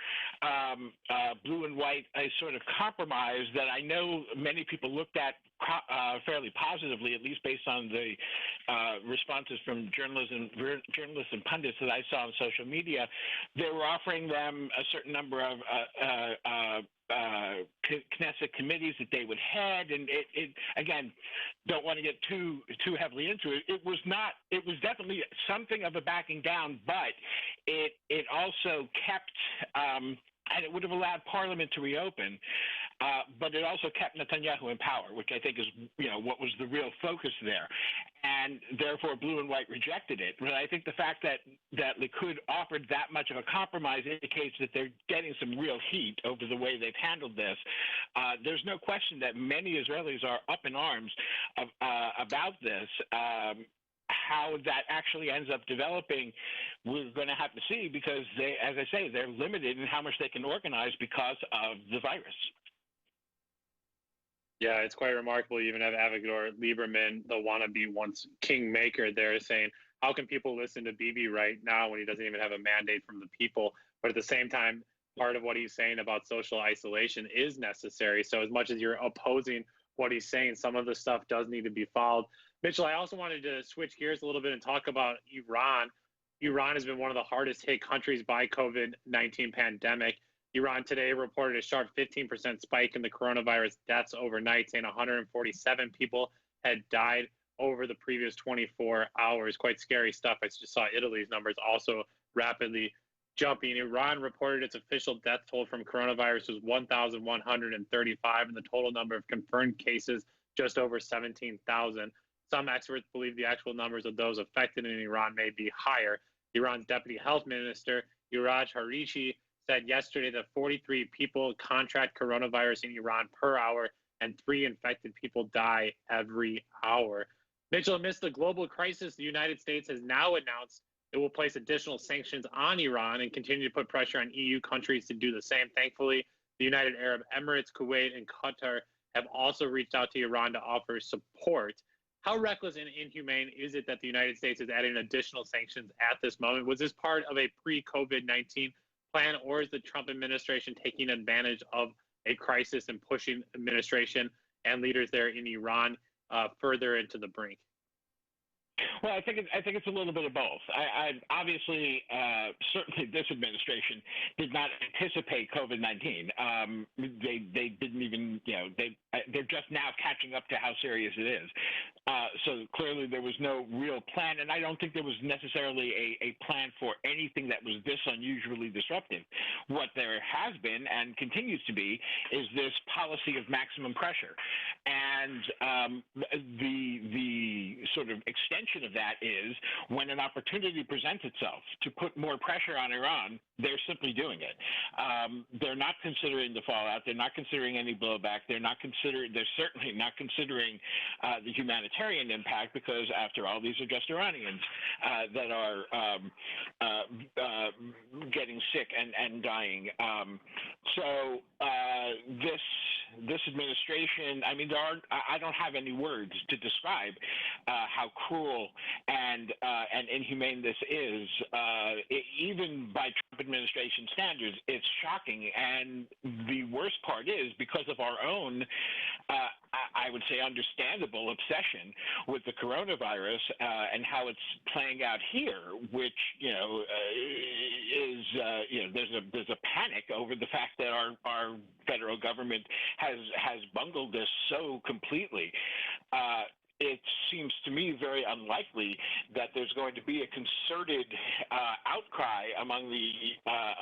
blue and white a sort of compromise that I know many people looked at fairly positively, at least based on the responses from journalists and pundits that I saw on social media. They were offering them a certain number of Knesset committees that they would head, and it again, don't want to get too heavily into it. It was definitely something of a backing down, but it also kept and it would have allowed Parliament to reopen, but it also kept Netanyahu in power, which I think is what was the real focus there, and therefore Blue and White rejected it. But I think the fact that Likud offered that much of a compromise indicates that they're getting some real heat over the way they've handled this. There's no question that many Israelis are up in arms about this. how that actually ends up developing, we're going to have to see, because they, as I say, they're limited in how much they can organize because of the virus. Yeah, it's quite remarkable. You even have Avigdor Lieberman, the wannabe once kingmaker, there saying, how can people listen to Bibi right now when he doesn't even have a mandate from the people? But at the same time, part of what he's saying about social isolation is necessary. So as much as you're opposing what he's saying, some of the stuff does need to be followed. Mitchell, I also wanted to switch gears a little bit and talk about Iran. Iran has been one of the hardest hit countries by COVID-19 pandemic. Iran today reported a sharp 15% spike in the coronavirus deaths overnight, saying 147 people had died over the previous 24 hours. Quite scary stuff. I just saw Italy's numbers also rapidly jumping. Iran reported its official death toll from coronavirus was 1,135, and the total number of confirmed cases just over 17,000. Some experts believe the actual numbers of those affected in Iran may be higher. Iran's deputy health minister, Iraj Harishi, said yesterday that 43 people contract coronavirus in Iran per hour and 3 infected people die every hour. Mitchell, amidst the global crisis, the United States has now announced it will place additional sanctions on Iran and continue to put pressure on EU countries to do the same. Thankfully, the United Arab Emirates, Kuwait, and Qatar have also reached out to Iran to offer support. How reckless and inhumane is it that the United States is adding additional sanctions at this moment? Was this part of a pre-COVID-19 plan, or is the Trump administration taking advantage of a crisis and pushing administration and leaders there in Iran further into the brink? Well, I think it's a little bit of both. I obviously, certainly, this administration did not anticipate COVID-19. They didn't even, they're just now catching up to how serious it is. So clearly, there was no real plan, and I don't think there was necessarily a plan for anything that was this unusually disruptive. What there has been and continues to be is this policy of maximum pressure, and the sort of extension of that is when an opportunity presents itself to put more pressure on Iran, they're simply doing it. They're not considering the fallout. They're not considering any blowback. They're certainly not considering the humanitarian impact, because after all, these are just Iranians that are getting sick and dying. So this administration, I mean, I don't have any words to describe how cruel and inhumane this is. Even by Trump administration standards, it's shocking. And the worst part is, because of our own, I would say, understandable obsession with the coronavirus and how it's playing out here, which is there's a panic over the fact that our federal government has bungled this so completely. It seems to me very unlikely that there's going to be a concerted outcry among the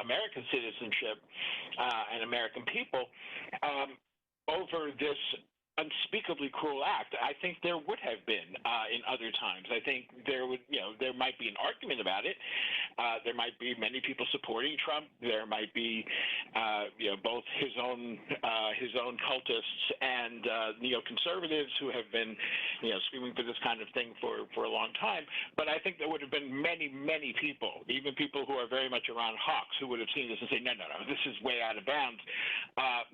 American citizenship and American people over this unspeakably cruel act. I think there would have been in other times. I think there might be an argument about it. There might be many people supporting Trump. There might be both his own cultists and neoconservatives who have been screaming for this kind of thing for a long time. But I think there would have been many people, even people who are very much around hawks, who would have seen this and say, no, this is way out of bounds.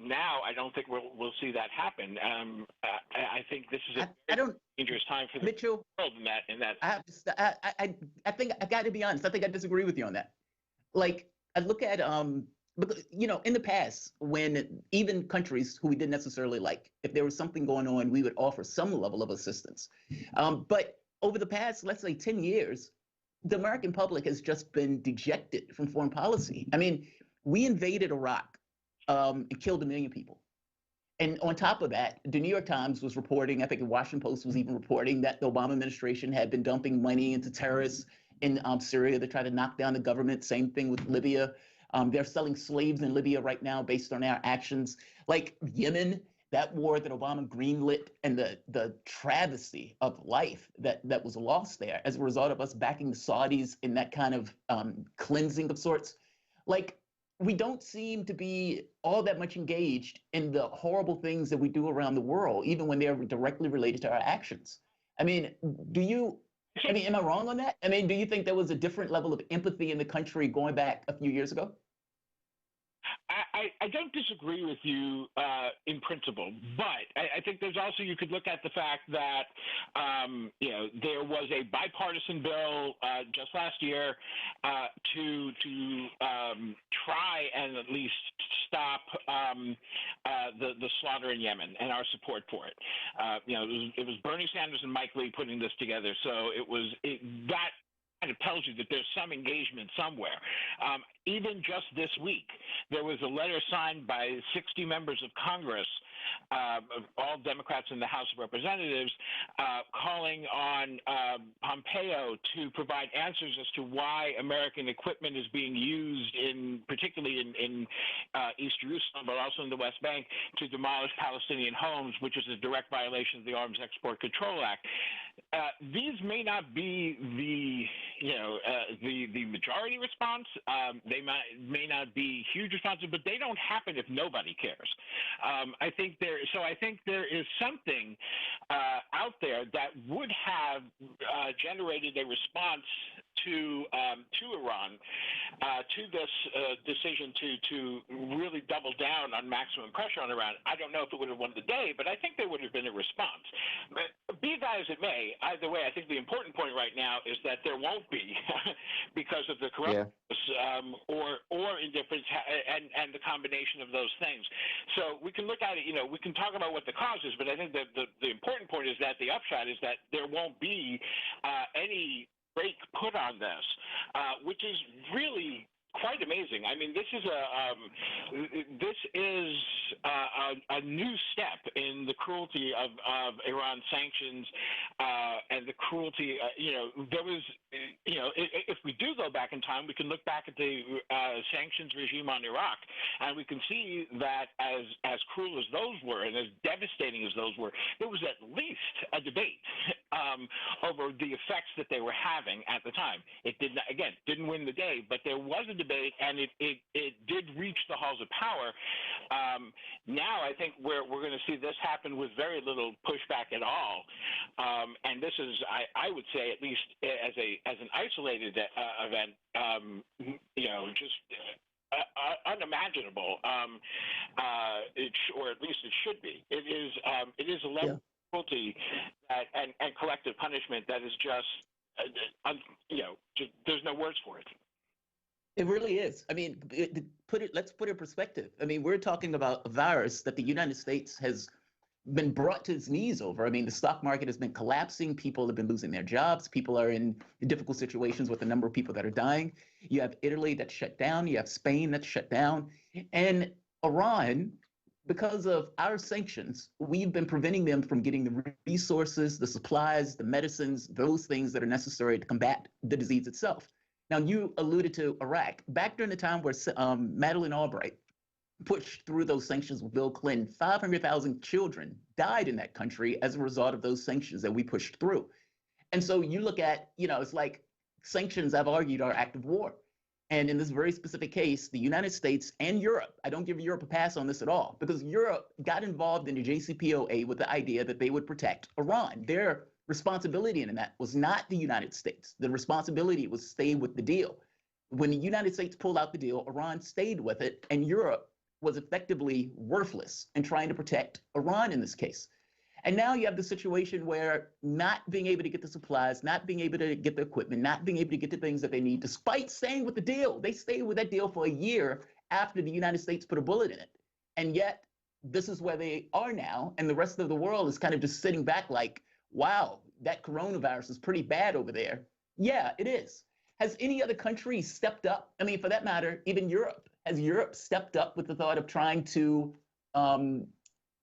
Now I don't think we'll see that happen. I think this is a dangerous time for the Mitchell, world in that. I think I got to be honest. I think I disagree with you on that. Like, I look at in the past, when even countries who we didn't necessarily like, if there was something going on, we would offer some level of assistance. But over the past, let's say, 10 years, the American public has just been dejected from foreign policy. I mean, we invaded Iraq and killed 1 million people. And on top of that, the New York Times was reporting, I think the Washington Post was even reporting, that the Obama administration had been dumping money into terrorists in Syria to try to knock down the government. Same thing with Libya. They're selling slaves in Libya right now based on our actions. Like Yemen, that war that Obama greenlit, and the travesty of life that was lost there as a result of us backing the Saudis in that kind of cleansing of sorts. Like, we don't seem to be all that much engaged in the horrible things that we do around the world, even when they're directly related to our actions. I mean, do you I mean, am I wrong on that? I mean, do you think there was a different level of empathy in the country going back a few years ago? I don't disagree with you in principle, but I think there's also, you could look at the fact that, there was a bipartisan bill just last year to try and at least stop the slaughter in Yemen and our support for it. It was Bernie Sanders and Mike Lee putting this together, so that kind of tells you that there's some engagement somewhere. Even just this week, there was a letter signed by 60 members of Congress, all Democrats in the House of Representatives, calling on Pompeo to provide answers as to why American equipment is being used, particularly in East Jerusalem, but also in the West Bank, to demolish Palestinian homes, which is a direct violation of the Arms Export Control Act. These may not be the majority response. They may not be huge responses, but they don't happen if nobody cares. I think there is something out there that would have generated a response to Iran, to this decision to really double down on maximum pressure on Iran. I don't know if it would have won the day, but I think there would have been a response. But be that as it may, either way, I think the important point right now is that there won't be because of the coronavirus or indifference and the combination of those things. So we can look at it, we can talk about what the cause is, but I think that the important point is that the upshot is that there won't be any break put on this, which is really quite amazing. I mean, this is a new step in the cruelty of Iran sanctions and the cruelty. There was, if we do go back in time, we can look back at the sanctions regime on Iraq, and we can see that as cruel as those were and as devastating as those were, there was at least a debate over the effects that they were having at the time. It didn't win the day, but there was a debate, and it did reach the halls of power. Now I think we're going to see this happen with very little pushback at all, and this is, I would say, at least as an isolated event, just unimaginable, or at least it should be. It is a level of cruelty and collective punishment that is just, there's no words for it. It really is. I mean, let's put it in perspective. I mean, we're talking about a virus that the United States has been brought to its knees over. I mean, the stock market has been collapsing. People have been losing their jobs. People are in difficult situations with the number of people that are dying. You have Italy that's shut down. You have Spain that's shut down. And Iran, because of our sanctions, we've been preventing them from getting the resources, the supplies, the medicines, those things that are necessary to combat the disease itself. Now, you alluded to Iraq. Back during the time where Madeleine Albright pushed through those sanctions with Bill Clinton, 500,000 children died in that country as a result of those sanctions that we pushed through. And so you look at, it's like sanctions, I've argued, are act of war. And in this very specific case, the United States and Europe, I don't give Europe a pass on this at all, because Europe got involved in the JCPOA with the idea that they would protect Iran. Their responsibility in that was not the United States. The responsibility was stay with the deal. When the United States pulled out the deal, Iran stayed with it, and Europe was effectively worthless in trying to protect Iran in this case. And now you have the situation where not being able to get the supplies, not being able to get the equipment, not being able to get the things that they need, despite staying with the deal. They stayed with that deal for a year after the United States put a bullet in it. And yet, this is where they are now, and the rest of the world is kind of just sitting back like, wow, that coronavirus is pretty bad over there. Yeah, it is. Has any other country stepped up? I mean, for that matter, even Europe. Has Europe stepped up with the thought of trying to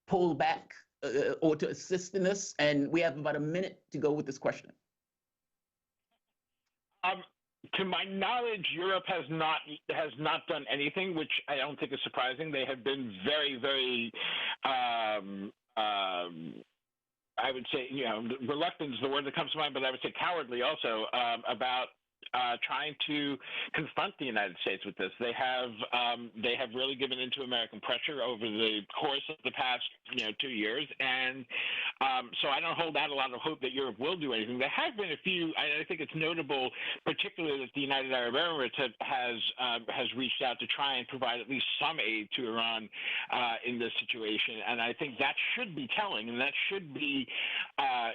pull back or to assist in this? And we have about a minute to go with this question. To my knowledge, Europe has not done anything, which I don't think is surprising. They have been very, very I would say, reluctant is the word that comes to mind, but I would say cowardly also about trying to confront the United States with this. They have really given into American pressure over the course of the past 2 years, and so I don't hold out a lot of hope that Europe will do anything. There have been a few. I think it's notable, particularly that the United Arab Emirates has reached out to try and provide at least some aid to Iran in this situation, and I think that should be telling, and that should be, that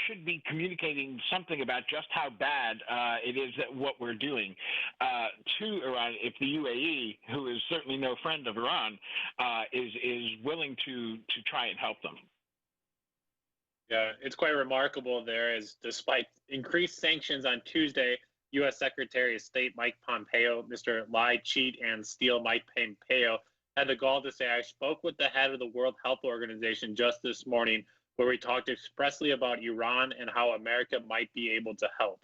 should be communicating something about just how bad it is that what we're doing to Iran. If the UAE, who is certainly no friend of Iran, is willing to try and help them. Yeah, it's quite remarkable there, as despite increased sanctions on Tuesday, U.S. Secretary of State Mike Pompeo, Mr. Lie, Cheat, and Steal Mike Pompeo, had the gall to say, I spoke with the head of the World Health Organization just this morning, where we talked expressly about Iran and how America might be able to help.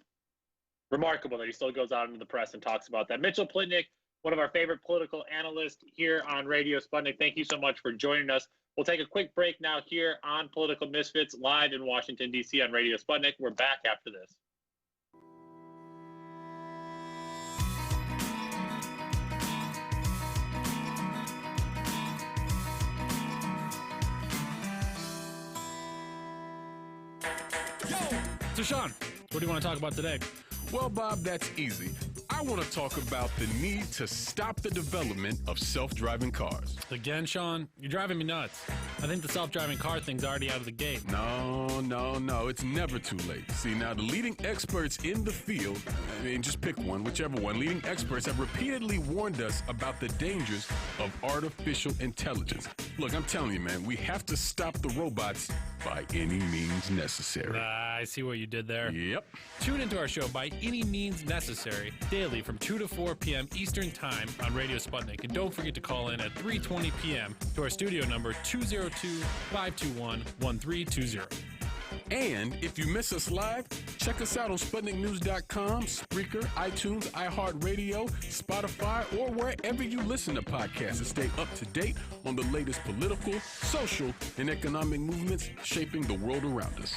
Remarkable that he still goes out into the press and talks about that. Mitchell Plitnick, one of our favorite political analysts here on Radio Sputnik, thank you so much for joining us. We'll take a quick break now here on Political Misfits, live in Washington, D.C. on Radio Sputnik. We're back after this. So, Sean, what do you want to talk about today? Well, Bob, that's easy. I want to talk about the need to stop the development of self-driving cars. Again, Sean, you're driving me nuts. I think the self-driving car thing's already out of the gate. No, it's never too late. See, now the leading experts in the field, just pick one, whichever one, leading experts have repeatedly warned us about the dangers of artificial intelligence. Look, I'm telling you, man, we have to stop the robots by any means necessary. I see what you did there. Yep. Tune into our show By Any Means Necessary daily from 2 to 4 p.m. Eastern Time on Radio Sputnik. And don't forget to call in at 3:20 p.m. to our studio number 202-521-1320. And if you miss us live, check us out on SputnikNews.com, Spreaker, iTunes, iHeartRadio, Spotify, or wherever you listen to podcasts and stay up to date on the latest political, social, and economic movements shaping the world around us.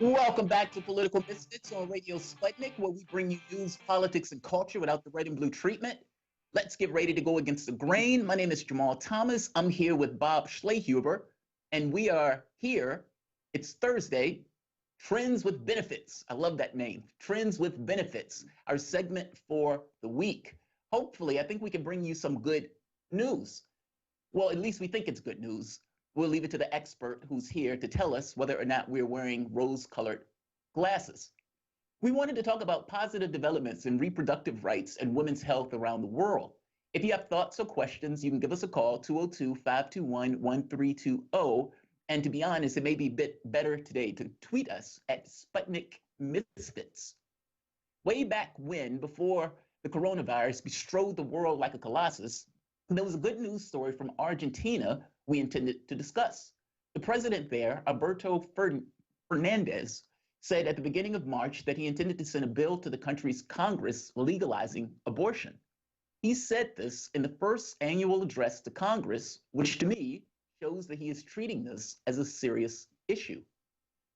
Welcome back to Political Misfits on Radio Sputnik, where we bring you news, politics, and culture without the red and blue treatment. Let's get ready to go against the grain. My name is Jamal Thomas. I'm here with Bob Schlehuber, and we are here. It's Thursday. Trends with Benefits. I love that name. Trends with Benefits, our segment for the week. Hopefully, I think we can bring you some good news. Well, at least we think it's good news. We'll leave it to the expert who's here to tell us whether or not we're wearing rose-colored glasses. We wanted to talk about positive developments in reproductive rights and women's health around the world. If you have thoughts or questions, you can give us a call, 202-521-1320. And to be honest, it may be a bit better today to tweet us at Sputnik Misfits. Way back when, before the coronavirus bestrode the world like a colossus, there was a good news story from Argentina we intended to discuss. The president there, Alberto Fernandez, said at the beginning of March that he intended to send a bill to the country's Congress legalizing abortion. He said this in the first annual address to Congress, which to me shows that he is treating this as a serious issue.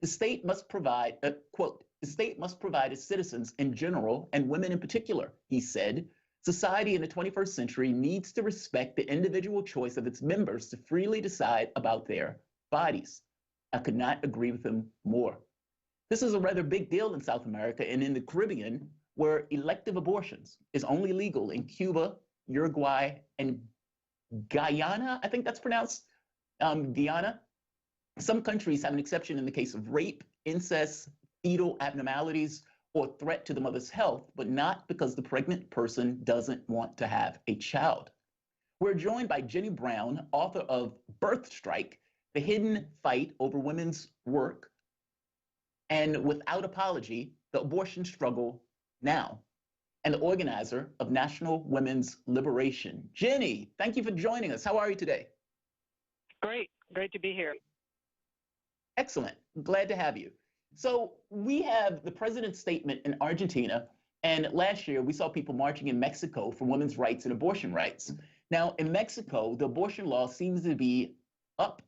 The state must provide, quote, the state must provide its citizens in general and women in particular, he said. Society in the 21st century needs to respect the individual choice of its members to freely decide about their bodies. I could not agree with him more. This is a rather big deal in South America and in the Caribbean, where elective abortions is only legal in Cuba, Uruguay, and Guyana. I think that's pronounced Guyana. Some countries have an exception in the case of rape, incest, fetal abnormalities, or threat to the mother's health, but not because the pregnant person doesn't want to have a child. We're joined by Jenny Brown, author of Birth Strike, The Hidden Fight Over Women's Work, and Without Apology, The Abortion Struggle Now, and the organizer of National Women's Liberation. Jenny, thank you for joining us. How are you today? Great to be here. Excellent, glad to have you. So we have the president's statement in Argentina And last year, we saw people marching in Mexico for women's rights and abortion rights. Now, in Mexico, the abortion law seems to be up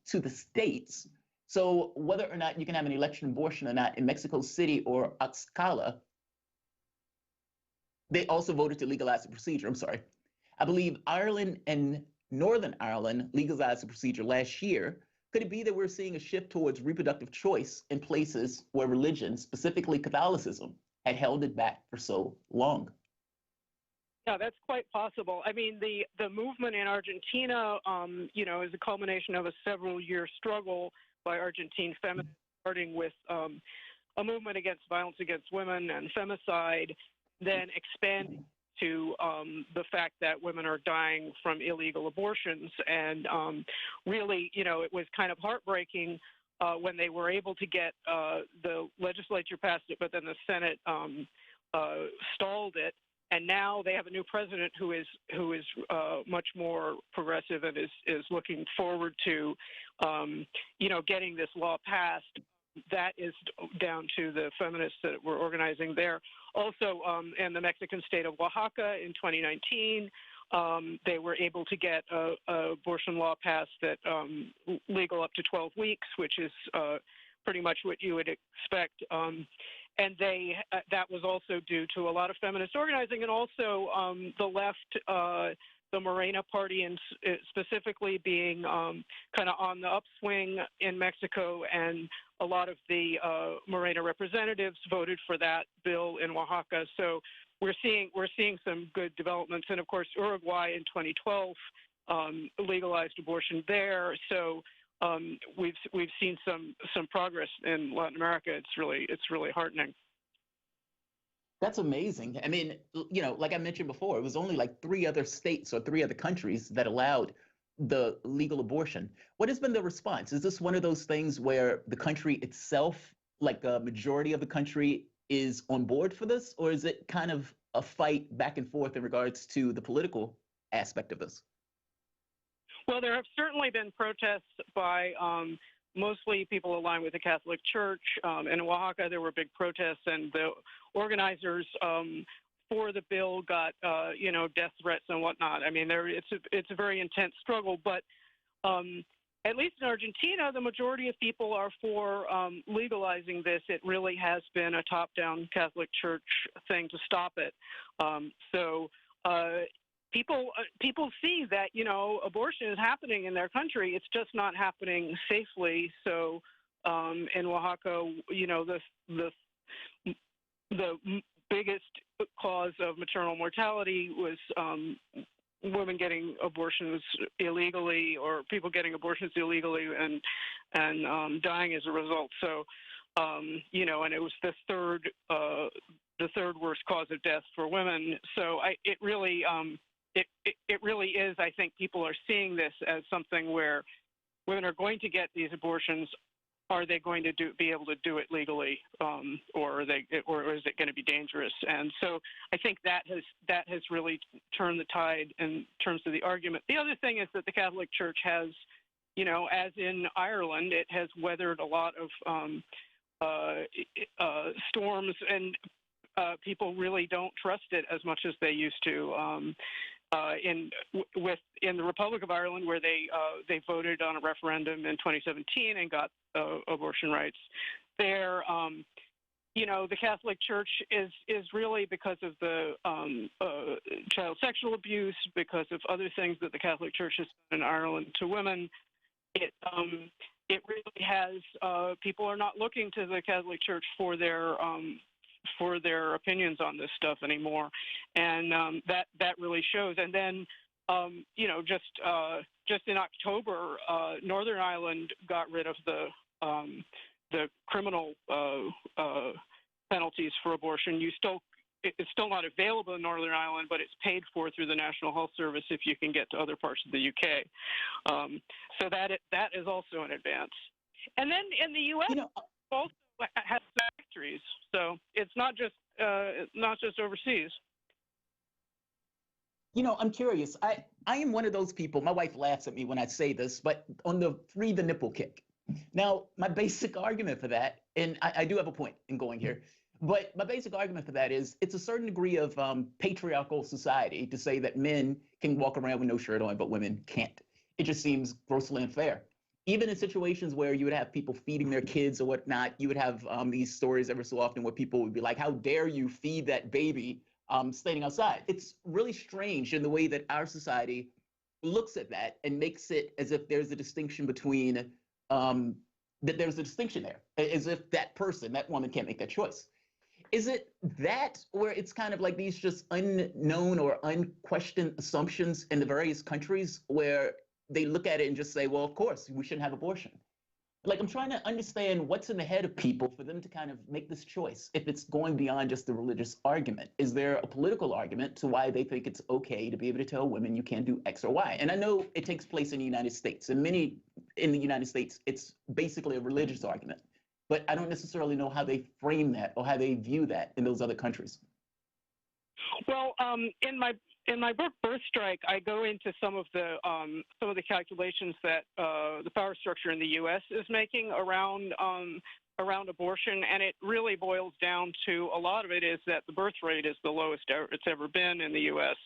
to the states. So whether or not you can have an election abortion or not in Mexico City or Tlaxcala, they also voted to legalize the procedure. I'm sorry. I believe Ireland and Northern Ireland legalized the procedure last year. Could it be that we're seeing a shift towards reproductive choice in places where religion, specifically Catholicism, had held it back for so long? Yeah, that's quite possible. I mean, the movement in Argentina, is a culmination of a several-year struggle by Argentine feminists, starting with a movement against violence against women and femicide, then expanding to the fact that women are dying from illegal abortions. And really, it was kind of heartbreaking when they were able to get the legislature passed it, but then the Senate stalled it. And now they have a new president who is much more progressive and is looking forward to, getting this law passed. That is down to the feminists that were organizing there. Also, in the Mexican state of Oaxaca in 2019, they were able to get a abortion law passed that legal up to 12 weeks, which is pretty much what you would expect. And that was also due to a lot of feminist organizing, and also the left, the Morena party, and specifically being kind of on the upswing in Mexico, and a lot of the Morena representatives voted for that bill in Oaxaca. So we're seeing some good developments, and of course Uruguay in 2012 legalized abortion there. So we've seen some progress in Latin America. It's really heartening. That's amazing. I mean, like I mentioned before, it was only like 3 other states or 3 other countries that allowed the legal abortion. What has been the response? Is this one of those things where the country itself, like a majority of the country, is on board for this? Or is it kind of a fight back and forth in regards to the political aspect of this? Well, there have certainly been protests by mostly people aligned with the Catholic Church. In Oaxaca, there were big protests, and the organizers for the bill got, death threats and whatnot. I mean, it's a very intense struggle, but at least in Argentina, the majority of people are for legalizing this. It really has been a top-down Catholic Church thing to stop it. People see that, abortion is happening in their country. It's just not happening safely. So in Oaxaca, the biggest cause of maternal mortality was women getting abortions illegally, or people getting abortions illegally and dying as a result. So, and it was the third worst cause of death for women. So it really is, I think people are seeing this as something where women are going to get these abortions. Are they going to be able to do it legally, or is it going to be dangerous? And so I think that has really turned the tide in terms of the argument. The other thing is that the Catholic Church has, as in Ireland, it has weathered a lot of storms, and people really don't trust it as much as they used to. In the Republic of Ireland, where they voted on a referendum in 2017 and got abortion rights, there, the Catholic Church is really, because of the child sexual abuse, because of other things that the Catholic Church has done in Ireland to women, it really has, people are not looking to the Catholic Church for their opinions on this stuff anymore, and that really shows. And then, just in October, Northern Ireland got rid of the criminal penalties for abortion. It's still not available in Northern Ireland, but it's paid for through the National Health Service if you can get to other parts of the UK. So that is also an advance. And then in the U.S., also has factories, so it's not just overseas. I'm curious. I am one of those people. My wife laughs at me when I say this, but on the free the nipple kick. Now, my basic argument for that, and I do have a point in going here, But my basic argument for that is it's a certain degree of patriarchal society to say that men can walk around with no shirt on, but women can't. It just seems grossly unfair. Even in situations where you would have people feeding their kids or whatnot, you would have these stories every so often where people would be like, how dare you feed that baby standing outside? It's really strange in the way that our society looks at that and makes it as if there's a distinction between, that there's a distinction there, as if that person, that woman can't make that choice. Is it that, or it's kind of like these just unknown or unquestioned assumptions in the various countries where they look at it and just say, well, of course, we shouldn't have abortion? Like, I'm trying to understand what's in the head of people for them to kind of make this choice, if it's going beyond just the religious argument. Is there a political argument to why they think it's okay to be able to tell women you can't do X or Y? And I know it takes place in the United States, and many in the United States, it's basically a religious argument. But I don't necessarily know how they frame that or how they view that in those other countries. Well, in my book Birth Strike, I go into some of the calculations that the power structure in the U.S. is making around abortion, and it really boils down to, a lot of it is that the birth rate is the lowest it's ever been in the U.S.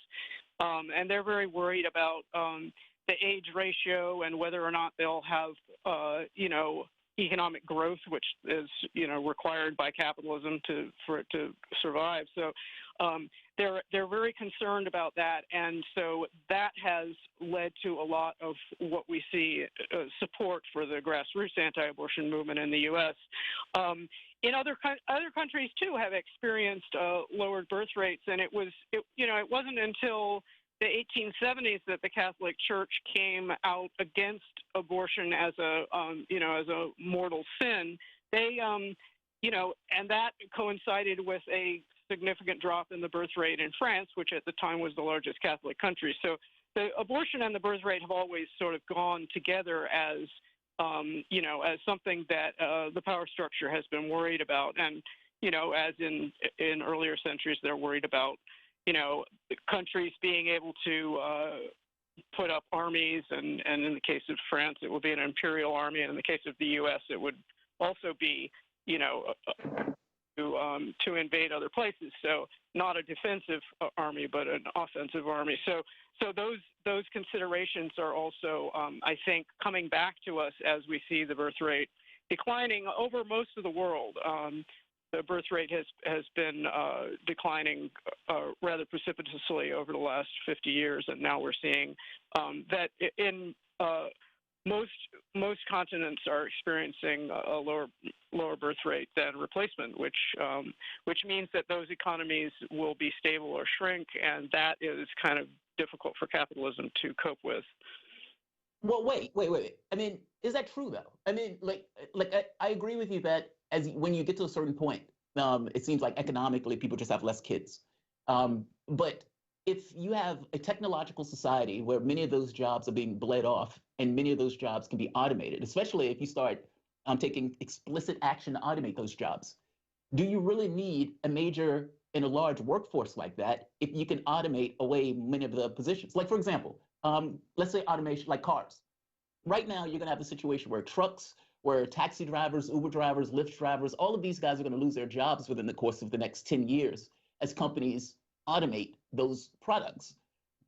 And they're very worried about the age ratio and whether or not they'll have economic growth, which is required by capitalism for it to survive. So they're very concerned about that, and so that has led to a lot of what we see support for the grassroots anti-abortion movement in the U.S. In other countries too have experienced lowered birth rates, and it wasn't until the 1870s that the Catholic Church came out against abortion as a mortal sin. They and that coincided with a significant drop in the birth rate in France, which at the time was the largest Catholic country. So the abortion and the birth rate have always sort of gone together as something that the power structure has been worried about. And, as in earlier centuries, they're worried about, countries being able to put up armies. And in the case of France, it will be an imperial army. And in the case of the U.S., it would also be, to invade other places. So not a defensive army, but an offensive army. So those considerations are also, I think, coming back to us as we see the birth rate declining over most of the world. The birth rate has been declining rather precipitously over the last 50 years, and now we're seeing that in most continents are experiencing a lower birth rate than replacement, which means that those economies will be stable or shrink, and that is kind of difficult for capitalism to cope with. Well, wait. I mean, is that true though? I mean, I agree with you that when you get to a certain point, it seems like economically people just have less kids. But if you have a technological society where many of those jobs are being bled off and many of those jobs can be automated, especially if you start taking explicit action to automate those jobs, do you really need a major and a large workforce like that if you can automate away many of the positions? Like, for example, let's say automation, like cars. Right now, you're going to have a situation where trucks, where taxi drivers, Uber drivers, Lyft drivers, all of these guys are going to lose their jobs within the course of the next 10 years as companies automate those products.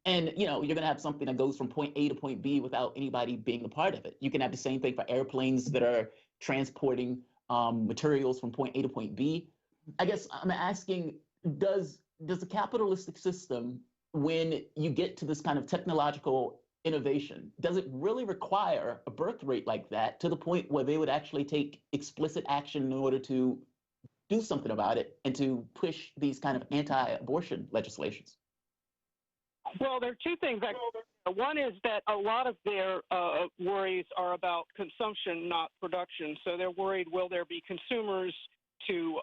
And, you're going to have something that goes from point A to point B without anybody being a part of it. You can have the same thing for airplanes that are transporting materials from point A to point B. I guess I'm asking, does the capitalistic system, when you get to this kind of technological innovation, does it really require a birth rate like that to the point where they would actually take explicit action in order to do something about it and to push these kind of anti-abortion legislations? Well, there are two things. One is that a lot of their worries are about consumption, not production. So they're worried, will there be consumers to,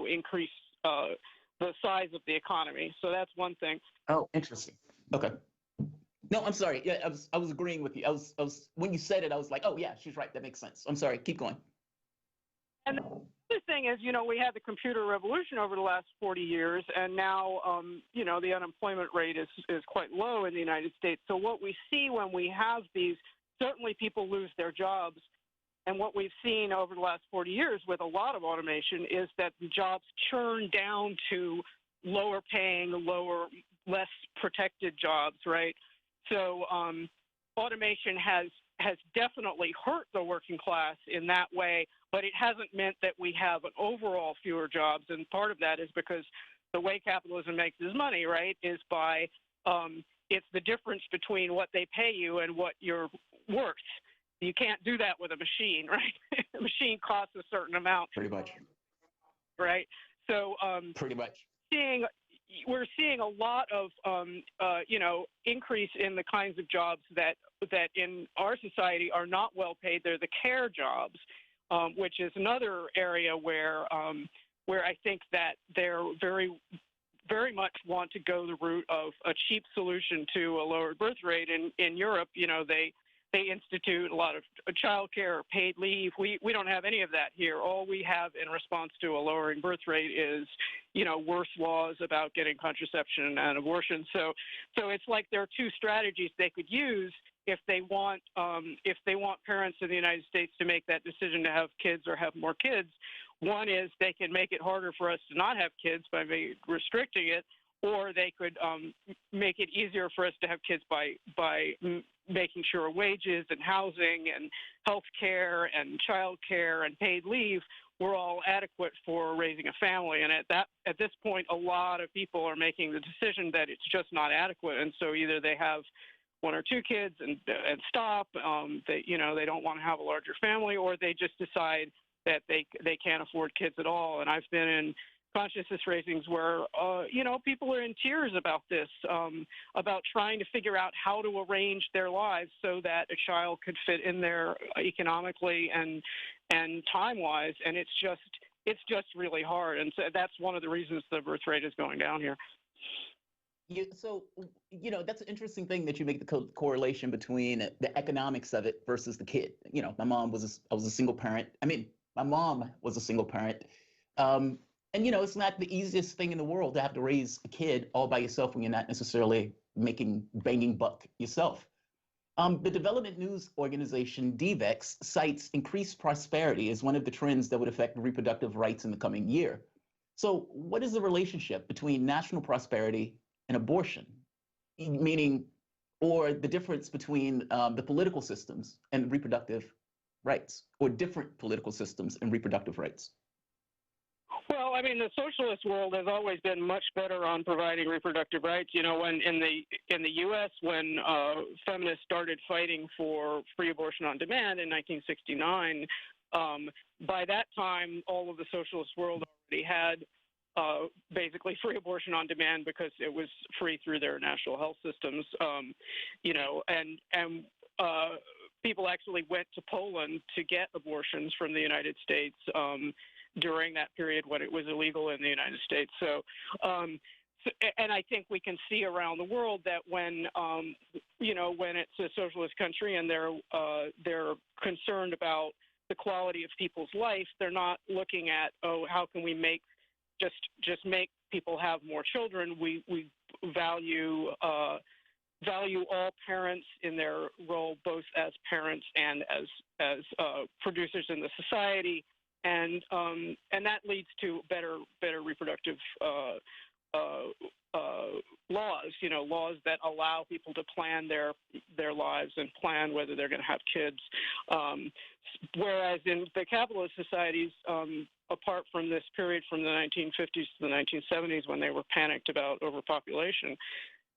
increase the size of the economy? So that's one thing. Oh, interesting. Okay. No, I'm sorry. Yeah, I was agreeing with you. I was when you said it, I was like, oh yeah, she's right. That makes sense. I'm sorry. Keep going. And the other thing is, we had the computer revolution over the last 40 years, and now, the unemployment rate is quite low in the United States. So what we see when we have these, certainly people lose their jobs, And what we've seen over the last 40 years with a lot of automation is that the jobs churn down to lower paying, less protected jobs, right? So automation has definitely hurt the working class in that way, but it hasn't meant that we have an overall fewer jobs. And part of that is because the way capitalism makes its money, right, is by it's the difference between what they pay you and what you're worth. You can't do that with a machine, right? A machine costs a certain amount. Pretty much. Right. So pretty much. We're seeing a lot of increase in the kinds of jobs that in our society are not well paid. They're the care jobs, which is another area where I think that they're very much want to go the route of a cheap solution to a lower birth rate. In Europe, they institute a lot of child care, paid leave. We don't have any of that here. All we have in response to a lowering birth rate is, worse laws about getting contraception and abortion. So it's like there are two strategies they could use if they want parents in the United States to make that decision to have kids or have more kids. One is they can make it harder for us to not have kids by restricting it, or they could make it easier for us to have kids by making sure wages and housing and health care and child care and paid leave were all adequate for raising a family. And at this point, a lot of people are making the decision that it's just not adequate, and so either they have one or two kids and stop. They don't want to have a larger family, or they just decide that they can't afford kids at all. And I've been in consciousness raisings where people are in tears about this, about trying to figure out how to arrange their lives so that a child could fit in there economically and time-wise, and it's just really hard. And so that's one of the reasons the birth rate is going down here. So that's an interesting thing that you make the correlation between the economics of it versus the kid. My mom I was a single parent. My mom was a single parent. And it's not the easiest thing in the world to have to raise a kid all by yourself when you're not necessarily banging buck yourself. The development news organization DVEX cites increased prosperity as one of the trends that would affect reproductive rights in the coming year. So what is the relationship between national prosperity and abortion? Meaning, or the difference between the political systems and reproductive rights, or different political systems and reproductive rights? Well, the socialist world has always been much better on providing reproductive rights. When in the U.S., when feminists started fighting for free abortion on demand in 1969, by that time, all of the socialist world already had basically free abortion on demand because it was free through their national health systems. People actually went to Poland to get abortions from the United States during that period when it was illegal in the United States. And I think we can see around the world that when it's a socialist country and they're concerned about the quality of people's life, they're not looking at, how can we just make people have more children. We value all parents in their role, both as parents and as producers in the society, and that leads to better reproductive laws. Laws that allow people to plan their lives and plan whether they're going to have kids. Whereas in the capitalist societies, apart from this period from the 1950s to the 1970s when they were panicked about overpopulation,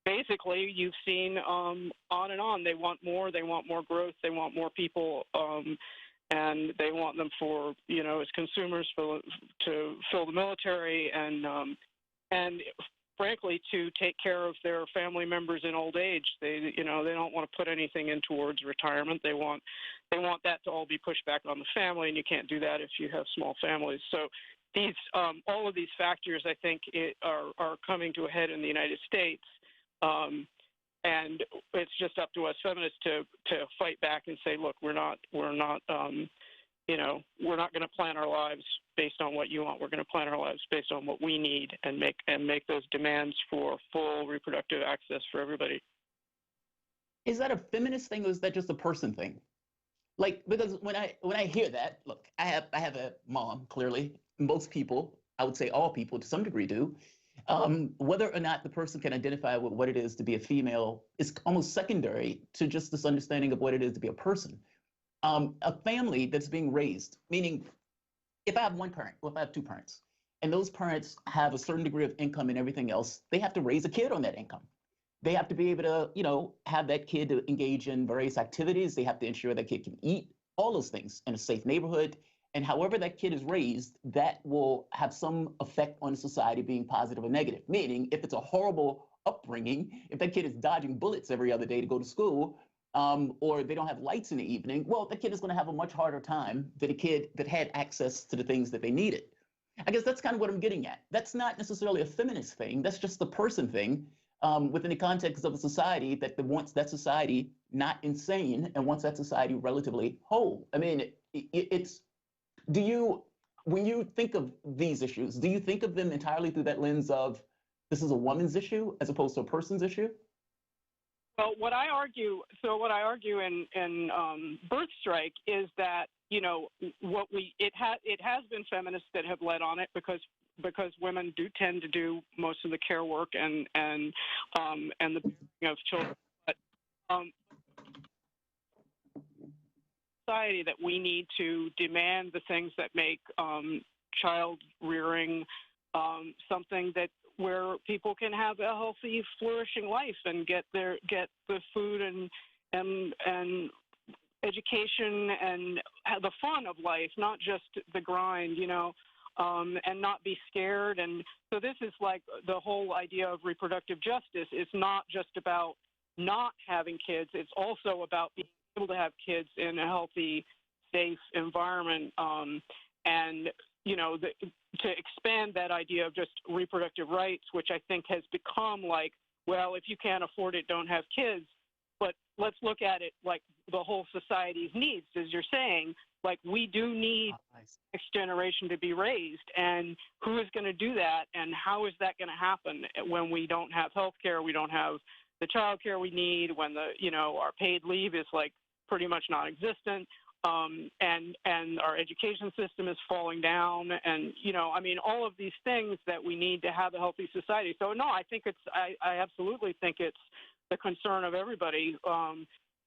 basically you've seen on and on. They want more growth, they want more people, and they want them for, as consumers to fill the military and frankly, to take care of their family members in old age. They don't want to put anything in towards retirement. They want that to all be pushed back on the family, and you can't do that if you have small families. So these all of these factors, I think, are coming to a head in the United States, and it's just up to us feminists to fight back and say, look, we're not going to plan our lives based on what you want. We're going to plan our lives based on what we need and make those demands for full reproductive access for everybody. Is that a feminist thing, or is that just a person thing? Like, because when I hear that, look, I have a mom, clearly. Most people, I would say all people to some degree do. Whether or not the person can identify with what it is to be a female is almost secondary to just this understanding of what it is to be a person. A family that's being raised, meaning if I have one parent, or if I have two parents, and those parents have a certain degree of income and everything else, they have to raise a kid on that income. They have to be able to, have that kid to engage in various activities. They have to ensure that kid can eat, all those things in a safe neighborhood. And however that kid is raised, that will have some effect on society being positive or negative. Meaning, if it's a horrible upbringing, if that kid is dodging bullets every other day to go to school, or they don't have lights in the evening, well, that kid is going to have a much harder time than a kid that had access to the things that they needed. I guess that's kind of what I'm getting at. That's not necessarily a feminist thing. That's just the person thing within the context of a society that wants that society not insane and wants that society relatively whole. I mean, when you think of these issues, do you think of them entirely through that lens of this is a woman's issue as opposed to a person's issue? Well, what I argue in Birth Strike is that it has been feminists that have led on it because women do tend to do most of the care work and the bearing of children. But society that we need to demand the things that make child rearing something where people can have a healthy, flourishing life and get the food and education and have the fun of life, not just the grind, and not be scared. And so this is like the whole idea of reproductive justice. It's not just about not having kids. It's also about being able to have kids in a healthy, safe environment. To expand that idea of just reproductive rights, which I think has become like, well, if you can't afford it, don't have kids. But let's look at it like the whole society's needs, as you're saying. Like, we do need next generation to be raised, and who is going to do that, and how is that going to happen when we don't have health care, we don't have the child care we need, when our paid leave is like pretty much non-existent, and our education system is falling down, and all of these things that we need to have a healthy society. So no, I think I absolutely think it's the concern of everybody.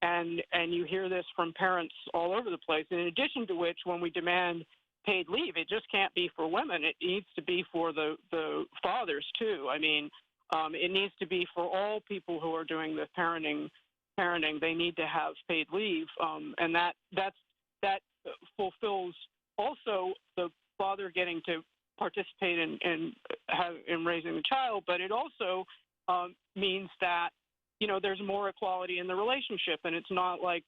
And you hear this from parents all over the place. In addition to which, when we demand paid leave, it just can't be for women. It needs to be for the fathers too. I mean, it needs to be for all people who are doing the parenting. They need to have paid leave, and that fulfills also the father getting to participate in raising the child. But it also means that there's more equality in the relationship, and it's not like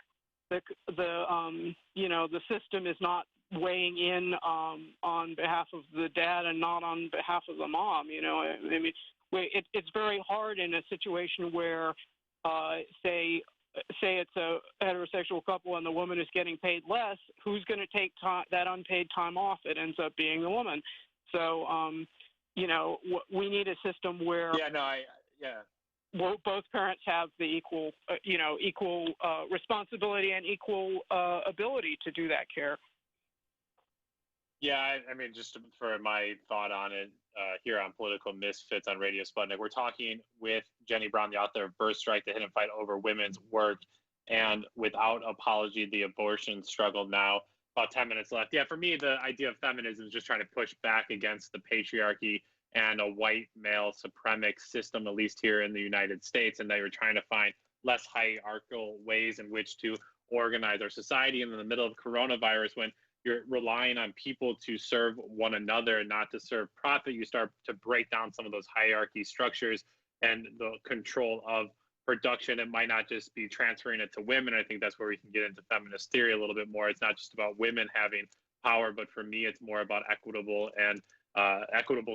the system is not weighing in on behalf of the dad and not on behalf of the mom. I mean, it's very hard in a situation where, say it's a heterosexual couple and the woman is getting paid less. Who's going to take that unpaid time off? It ends up being the woman. So, we need a system where both parents have the equal responsibility and equal ability to do that care. Yeah, I mean, just for my thought on it here on Political Misfits on Radio Sputnik, we're talking with Jenny Brown, the author of Birth Strike, The Hidden Fight Over Women's Work, and Without Apology, The Abortion Struggle. Now, about 10 minutes left. Yeah, for me, the idea of feminism is just trying to push back against the patriarchy and a white male supremac system, at least here in the United States, and that you're trying to find less hierarchical ways in which to organize our society. And in the middle of coronavirus, when you're relying on people to serve one another and not to serve profit, you start to break down some of those hierarchy structures and the control of production. It might not just be transferring it to women. I think that's where we can get into feminist theory a little bit more. It's not just about women having power, but for me, it's more about equitable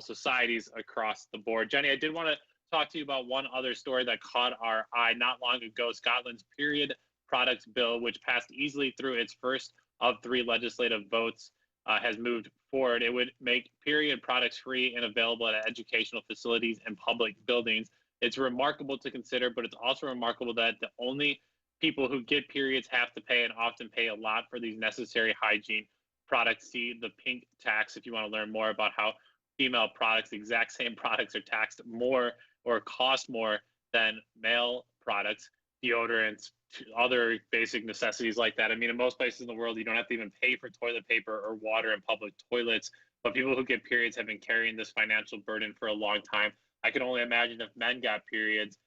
societies across the board. Jenny, I did want to talk to you about one other story that caught our eye not long ago. Scotland's period products bill, which passed easily through its first of 3 legislative votes, has moved forward. It would make period products free and available at educational facilities and public buildings. It's remarkable to consider, but it's also remarkable that the only people who get periods have to pay and often pay a lot for these necessary hygiene products. See the pink tax if you want to learn more about how female products, the exact same products, are taxed more or cost more than male products, deodorants, other basic necessities like that. I mean, in most places in the world, you don't have to even pay for toilet paper or water in public toilets. But people who get periods have been carrying this financial burden for a long time. I can only imagine if men got periods,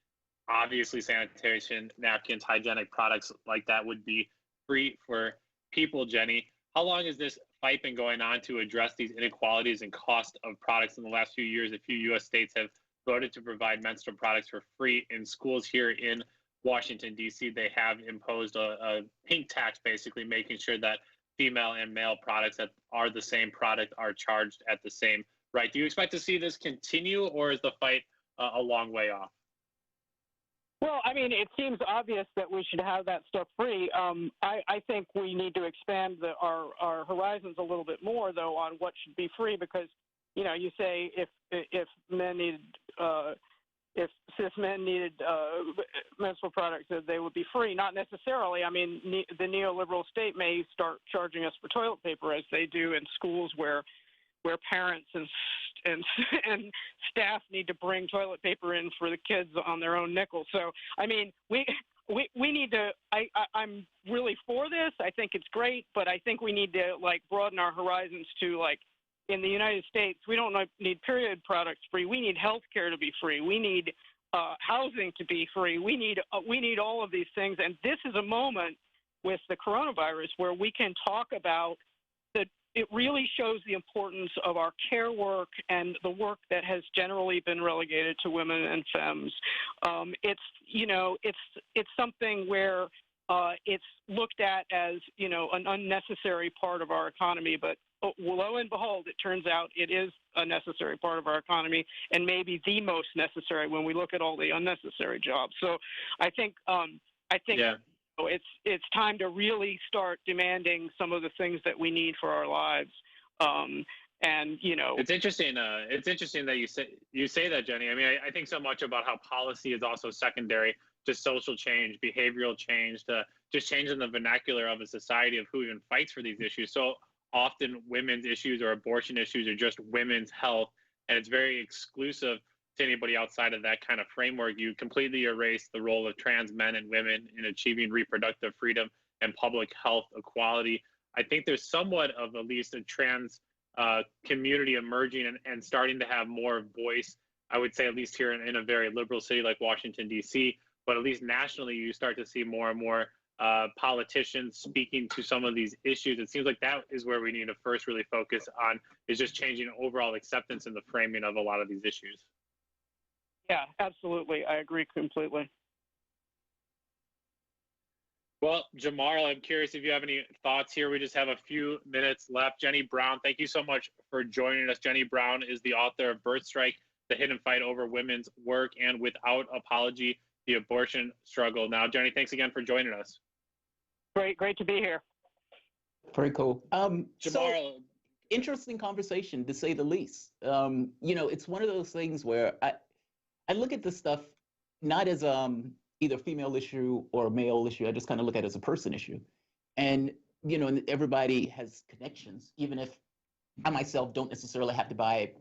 obviously sanitation, napkins, hygienic products like that would be free for people. Jenny, how long has this fight been going on to address these inequalities and cost of products? In the last few years, a few U.S. states have voted to provide menstrual products for free. In schools here in Washington, D.C., they have imposed a pink tax, basically making sure that female and male products that are the same product are charged at the same rate. Do you expect to see this continue, or is the fight a long way off? Well, I mean, it seems obvious that we should have that stuff free. I think we need to expand our horizons a little bit more, though, on what should be free, because, you know, you say if men needed, if cis men needed menstrual products, that they would be free. Not necessarily. I mean, the neoliberal state may start charging us for toilet paper, as they do in schools where parents and staff need to bring toilet paper in for the kids on their own nickel. So, I mean, we need to. I'm really for this. I think it's great, but I think we need to broaden our horizons to in the United States, we don't need period products free. We need health care to be free. We need housing to be free. We need all of these things. And this is a moment with the coronavirus where we can talk about that. It really shows the importance of our care work and the work that has generally been relegated to women and femmes. It's something where it's looked at as, an unnecessary part of our economy, but lo and behold, it turns out it is a necessary part of our economy, and maybe the most necessary when we look at all the unnecessary jobs. So I think yeah. It's time to really start demanding some of the things that we need for our lives. It's interesting. It's interesting that you say that, Jenny. I mean, I think so much about how policy is also secondary to social change, behavioral change, to just changing the vernacular of a society of who even fights for these issues. So often women's issues or abortion issues are just women's health, and it's very exclusive to anybody outside of that kind of framework. You completely erase the role of trans men and women in achieving reproductive freedom and public health equality. I think there's somewhat of at least a trans community emerging and starting to have more voice, I would say, at least here in a very liberal city like Washington, D.C., but at least nationally, you start to see more and more politicians speaking to some of these issues. It seems like that is where we need to first really focus on, is just changing overall acceptance in the framing of a lot of these issues. Yeah, absolutely. I agree completely. Well, Jamar, I'm curious if you have any thoughts here. We just have a few minutes left. Jenny Brown, thank you so much for joining us. Jenny Brown is the author of Birth Strike, The Hidden Fight Over Women's Work, and Without Apology, The Abortion Struggle. Now, Jenny, thanks again for joining us. Great to be here. Very cool. Jamar, so, interesting conversation, to say the least. It's one of those things where I look at this stuff not as either a female issue or a male issue. I just kind of look at it as a person issue. And, and everybody has connections, even if I myself don't necessarily have to buy,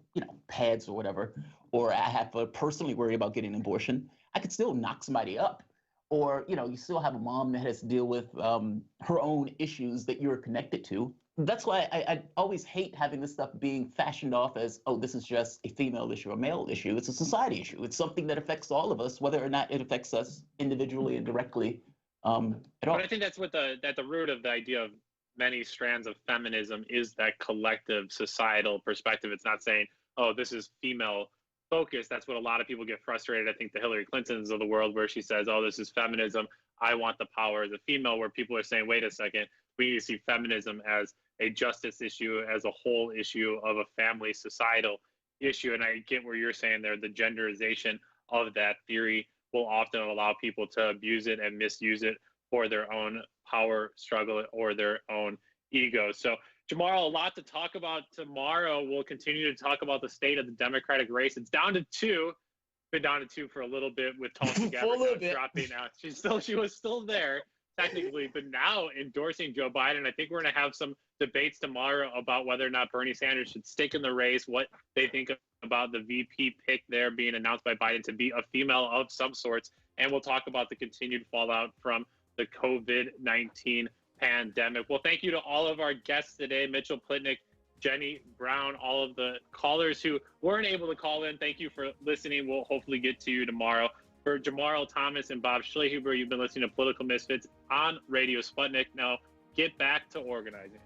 pads or whatever, or I have to personally worry about getting an abortion. I could still knock somebody up. Or, you still have a mom that has to deal with her own issues that you're connected to. That's why I always hate having this stuff being fashioned off as, oh, this is just a female issue or male issue. It's a society issue. It's something that affects all of us, whether or not it affects us individually and directly at all. But I think that's what at the root of the idea of many strands of feminism is that collective societal perspective. It's not saying, oh, this is female focused. That's what a lot of people get frustrated. I think the Hillary Clintons of the world, where she says, oh, this is feminism. I want the power as a female, where people are saying, wait a second, we need to see feminism as a justice issue, as a whole issue of a family societal issue. And I get where you're saying there, the genderization of that theory will often allow people to abuse it and misuse it for their own power struggle or their own ego. So tomorrow, a lot to talk about. Tomorrow, we'll continue to talk about the state of the Democratic race. It's down to 2. been down to 2 for a little bit with Tulsi For a little bit. dropping out. She was still there technically, but now endorsing Joe Biden. I think we're going to have some debates tomorrow about whether or not Bernie Sanders should stick in the race, what they think about the VP pick there being announced by Biden to be a female of some sorts. And we'll talk about the continued fallout from the COVID-19 pandemic. Well, thank you to all of our guests today, Mitchell Plitnick, Jenny Brown, all of the callers who weren't able to call in. Thank you for listening. We'll hopefully get to you tomorrow. For Jamarl Thomas and Bob Schlehuber, you've been listening to Political Misfits on Radio Sputnik. Now get back to organizing.